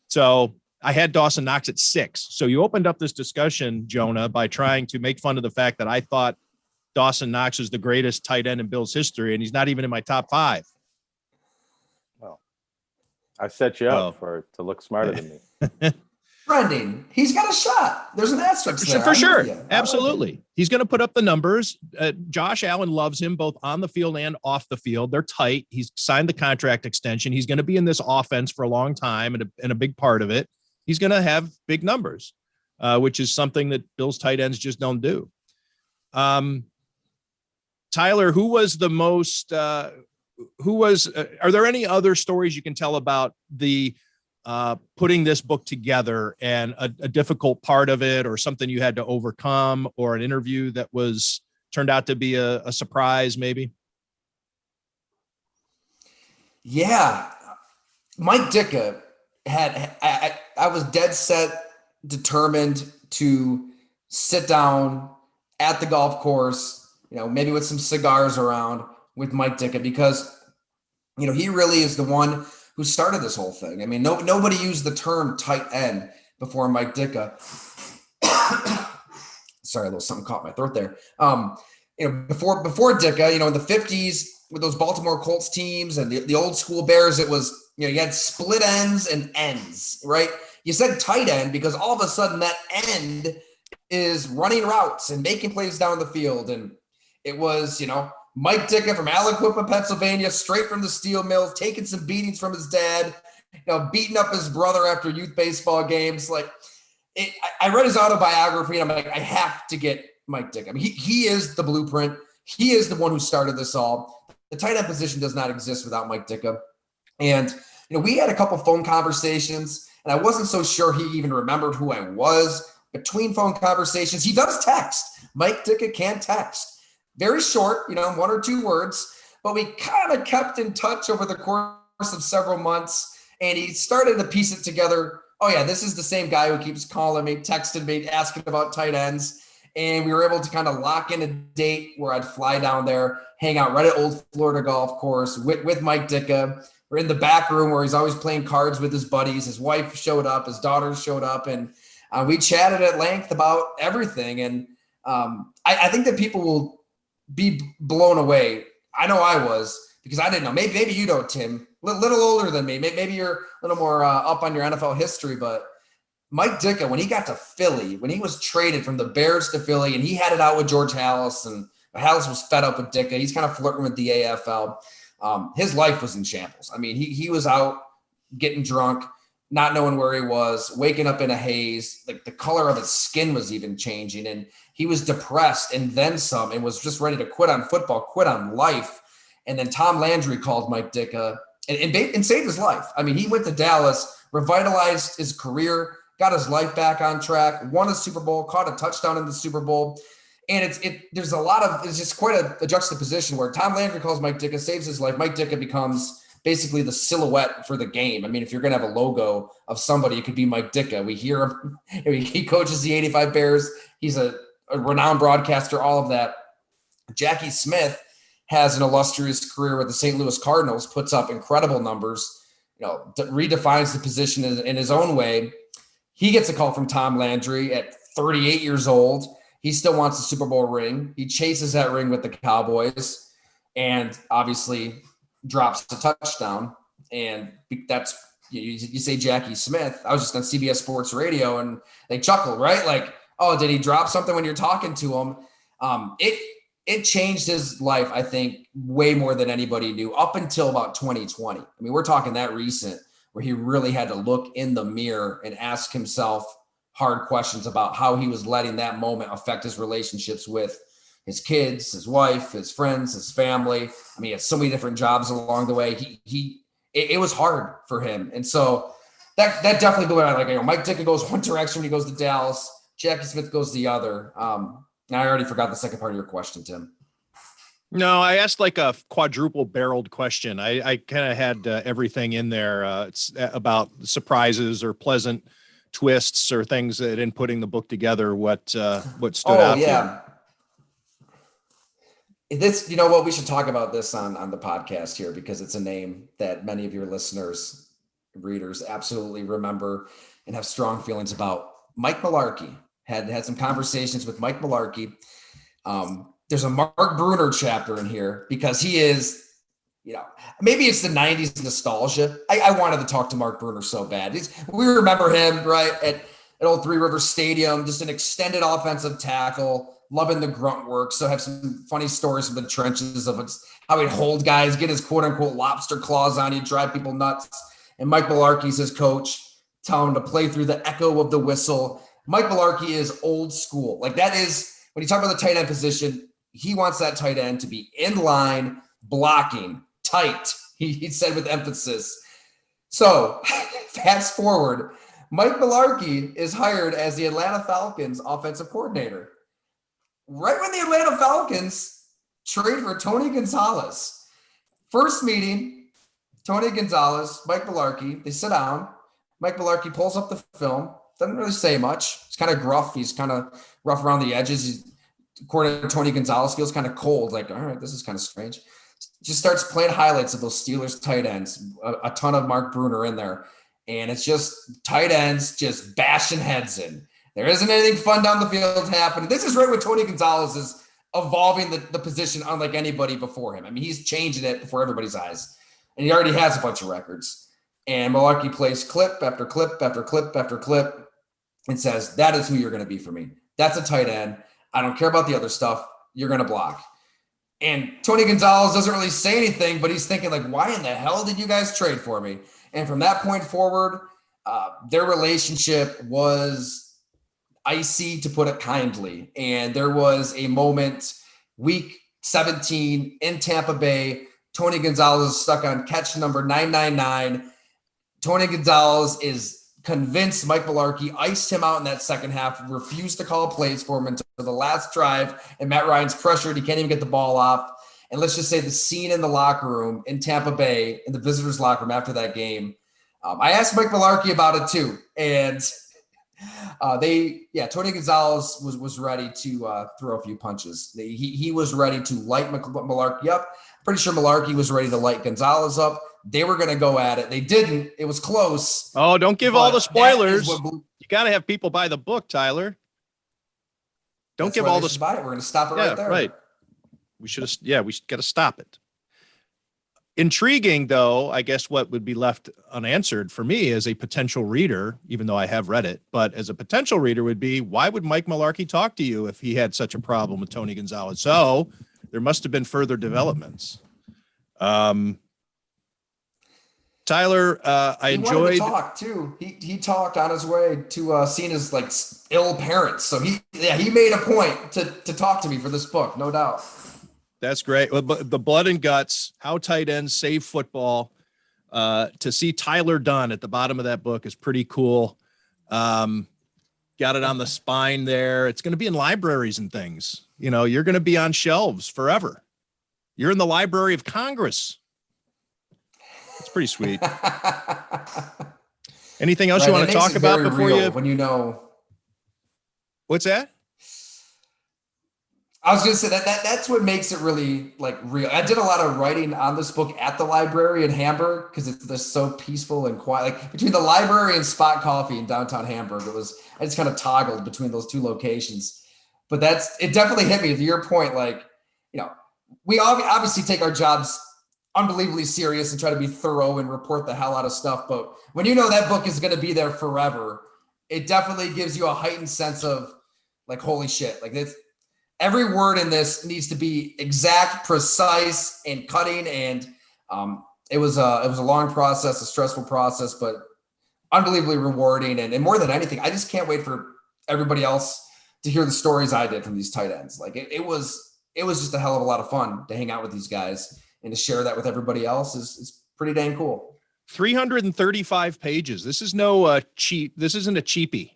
So I had Dawson Knox at 6. So you opened up this discussion, Jonah, by trying to make fun of the fact that I thought Dawson Knox is the greatest tight end in Bills history, and he's not even in my top 5. Well, I set you up to look smarter than me. Brendan, he's got a shot. There's an asterisk there. For sure. Absolutely. He's going to put up the numbers. Josh Allen loves him both on the field and off the field. They're tight. He's signed the contract extension. He's going to be in this offense for a long time and a big part of it. He's going to have big numbers, which is something that Bills tight ends just don't do. Tyler, are there any other stories you can tell about the putting this book together and a difficult part of it, or something you had to overcome, or an interview that turned out to be a surprise maybe? Yeah. Mike Ditka I was dead set, determined to sit down at the golf course, maybe with some cigars around with Mike Ditka, because, he really is the one who started this whole thing. I mean, nobody used the term tight end before Mike Ditka. Sorry, a little something caught my throat there. Before Ditka, in the 50s with those Baltimore Colts teams and the old school Bears, it was, you had split ends and ends, right? You said tight end because all of a sudden that end is running routes and making plays down the field. And it was, Mike Ditka from Aliquippa, Pennsylvania, straight from the steel mills, taking some beatings from his dad, beating up his brother after youth baseball games. I read his autobiography, and I'm like, I have to get Mike Ditka. I mean, he is the blueprint. He is the one who started this all. The tight end position does not exist without Mike Ditka. And, we had a couple phone conversations, and I wasn't so sure he even remembered who I was between phone conversations. He does text. Mike Ditka can text. Very short, 1 or 2 words, but we kind of kept in touch over the course of several months, and he started to piece it together. Oh yeah, this is the same guy who keeps calling me, texting me, asking about tight ends. And we were able to kind of lock in a date where I'd fly down there, hang out right at Old Florida Golf Course with Mike Ditka. We're in the back room where he's always playing cards with his buddies. His wife showed up, his daughters showed up, and we chatted at length about everything. And I think that people will be blown away. I know I was, because I didn't know. Maybe you don't, Tim. Little older than me. Maybe you're a little more up on your NFL history, but Mike Ditka, when he got to Philly, when he was traded from the Bears to Philly, and he had it out with George Halas, and Halas was fed up with Ditka. He's kind of flirting with the AFL. His life was in shambles. I mean, he was out getting drunk, not knowing where he was, waking up in a haze. Like, the color of his skin was even changing, and he was depressed and then some, and was just ready to quit on football, quit on life. And then Tom Landry called Mike Ditka and saved his life. I mean, he went to Dallas, revitalized his career got his life back on track, won a Super Bowl, caught a touchdown in the Super Bowl. And there's a lot of, it's just quite a juxtaposition where Tom Landry calls Mike Ditka, saves his life. Mike Ditka becomes basically the silhouette for the game. I mean, if you're going to have a logo of somebody, it could be Mike Ditka. We hear him. He coaches the 85 Bears. He's a renowned broadcaster, all of that. Jackie Smith has an illustrious career with the St. Louis Cardinals, puts up incredible numbers, redefines the position in his own way. He gets a call from Tom Landry at 38 years old. He still wants a Super Bowl ring. He chases that ring with the Cowboys and obviously drops a touchdown. And that's, you say Jackie Smith. I was just on CBS Sports Radio and they chuckled, right? Like, oh, did he drop something when you're talking to him? It changed his life, I think, way more than anybody knew up until about 2020. I mean, we're talking that recent where he really had to look in the mirror and ask himself hard questions about how he was letting that moment affect his relationships with his kids, his wife, his friends, his family. I mean, he had so many different jobs along the way. It was hard for him. And so that definitely blew out. Like, Mike Ditka goes one direction when he goes to Dallas. Jackie Smith goes the other. I already forgot the second part of your question, Tim. No, I asked like a quadruple barreled question. I kind of had everything in there. It's about surprises or pleasant twists or things that in putting the book together, what stood out. Yeah. This, what, we should talk about this on the podcast here because it's a name that many of your listeners, readers absolutely remember and have strong feelings about. Mike Mularkey. Had some conversations with Mike Mularkey. There's a Mark Bruner chapter in here because he is, maybe it's the 90s nostalgia. I wanted to talk to Mark Bruner so bad. We remember him, right, at Old Three Rivers Stadium, just an extended offensive tackle, loving the grunt work. So have some funny stories from the trenches of how he'd hold guys, get his quote-unquote lobster claws on you, drive people nuts. And Mike Mularkey's his coach, tell him to play through the echo of the whistle. Mike Mularkey is old school. Like, that is, when you talk about the tight end position, he wants that tight end to be in line, blocking, tight. He said with emphasis. So fast forward, Mike Mularkey is hired as the Atlanta Falcons offensive coordinator. Right when the Atlanta Falcons trade for Tony Gonzalez. First meeting, Tony Gonzalez, Mike Mularkey, they sit down. Mike Mularkey pulls up the film. Doesn't really say much. He's kind of gruff. He's kind of rough around the edges. He's, according to Tony Gonzalez, feels kind of cold. Like, all right, this is kind of strange. Just starts playing highlights of those Steelers tight ends. A ton of Mark Bruner in there. And it's just tight ends just bashing heads in. There isn't anything fun down the field happening. This is right when Tony Gonzalez is evolving the position unlike anybody before him. I mean, he's changing it before everybody's eyes. And he already has a bunch of records. And Mularkey plays clip after clip after clip after clip and says, that is who you're going to be for me. That's a tight end. I don't care about the other stuff. You're going to block. And Tony Gonzalez doesn't really say anything, but he's thinking, like, why in the hell did you guys trade for me? And from that point forward, their relationship was icy, to put it kindly. And there was a moment, week 17 in Tampa Bay, Tony Gonzalez is stuck on catch number 999. Tony Gonzalez is convinced Mike Mularkey iced him out in that second half, refused to call plays for him until the last drive, and Matt Ryan's pressured. He can't even get the ball off. And let's just say the scene in the locker room in Tampa Bay, in the visitors' locker room after that game, I asked Mike Mularkey about it too. And Tony Gonzalez was ready to throw a few punches. He was ready to light Mularkey up. Pretty sure Mularkey was ready to light Gonzalez up. They were going to go at it. They didn't. It was close. Oh, don't give all the spoilers. You got to have people buy the book, Tyler. Don't give all the. Buy it. We're going to stop it right there. Right. We should have. We got to stop it. Intriguing, though. I guess what would be left unanswered for me as a potential reader, even though I have read it, but as a potential reader would be, why would Mike Mularkey talk to you if he had such a problem with Tony Gonzalez? So there must have been further developments. Tyler, I enjoyed. He wanted to talk too. He talked on his way to seeing his like ill parents. So he made a point to talk to me for this book, no doubt. That's great. But the blood and guts, how tight ends save football. To see Tyler Dunne at the bottom of that book is pretty cool. Got it on the spine there. It's going to be in libraries and things. You know, you're going to be on shelves forever. You're in the Library of Congress. It's pretty sweet. Anything else you want to talk about before you? When you know. What's that? I was going to say that's what makes it really like real. I did a lot of writing on this book at the library in Hamburg because it's just so peaceful and quiet. Like between the library and Spot Coffee in downtown Hamburg, I just kind of toggled between those two locations. But it definitely hit me to your point. Like, you know, we obviously take our jobs unbelievably serious and try to be thorough and report the hell out of stuff. But when you know that book is going to be there forever, it definitely gives you a heightened sense of like, holy shit, like this. Every word in this needs to be exact, precise, and cutting. And it was a long process, a stressful process, but unbelievably rewarding. And more than anything, I just can't wait for everybody else to hear the stories I did from these tight ends. Like it was just a hell of a lot of fun to hang out with these guys and to share that with everybody else is pretty dang cool. 335 pages. This is no cheap. This isn't a cheapie.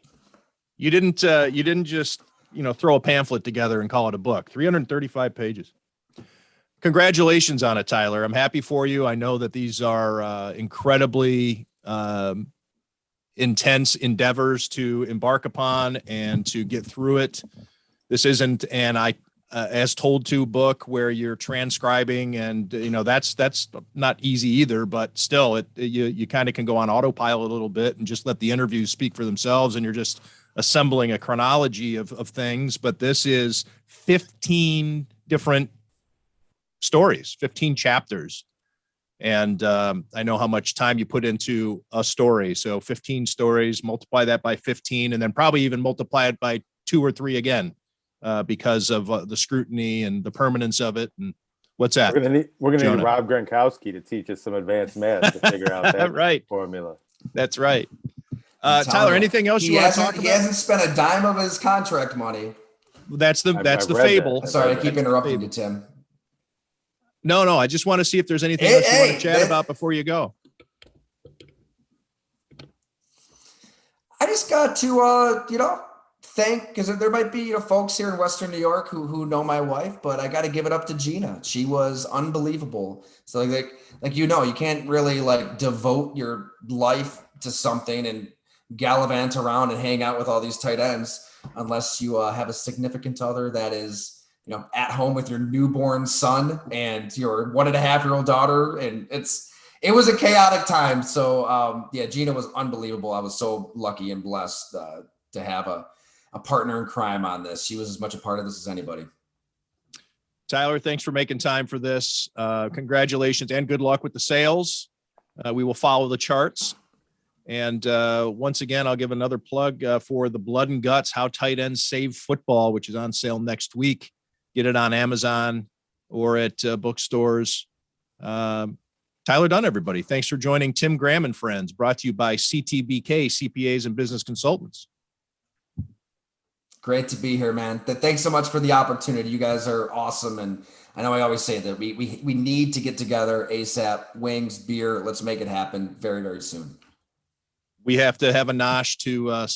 You didn't just, you know, throw a pamphlet together and call it a book. 335 pages. Congratulations on it, Tyler. I'm happy for you. I know that these are incredibly intense endeavors to embark upon and to get through it. This isn't an as told to book where you're transcribing and, you know, that's not easy either, but still you kind of can go on autopilot a little bit and just let the interviews speak for themselves. And you're just assembling a chronology of things, but this is 15 different stories, 15 chapters. And I know how much time you put into a story. So 15 stories, multiply that by 15, and then probably even multiply it by 2 or 3 again because of the scrutiny and the permanence of it. And what's that? We're gonna need Rob Gronkowski to teach us some advanced math to figure out that right. formula. That's right. Tyler, anything else you want to talk about? He hasn't spent a dime of his contract money. That's the fable. Sorry, I keep interrupting you, Tim. No, I just want to see if there's anything else you want to chat about before you go. I just got to, thank, because there might be folks here in Western New York who know my wife, but I got to give it up to Gina. She was unbelievable. So you can't really devote your life to something and gallivant around and hang out with all these tight ends unless you have a significant other that is at home with your newborn son and your 1.5-year-old daughter. And it was a chaotic time. So Gina was unbelievable. I was so lucky and blessed to have a partner in crime on this. She was as much a part of this as anybody. Tyler, thanks for making time for this. Congratulations and good luck with the sales. We will follow the charts. And once again, I'll give another plug for the Blood and Guts, How Tight Ends Save Football, which is on sale next week. Get it on Amazon or at bookstores. Tyler Dunne, everybody. Thanks for joining Tim Graham and Friends, brought to you by CTBK, CPAs and Business Consultants. Great to be here, man. Thanks so much for the opportunity. You guys are awesome. And I know I always say that we need to get together ASAP. Wings, beer, let's make it happen very, very soon. We have to have a nosh to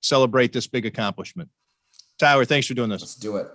celebrate this big accomplishment. Tyler, thanks for doing this. Let's do it.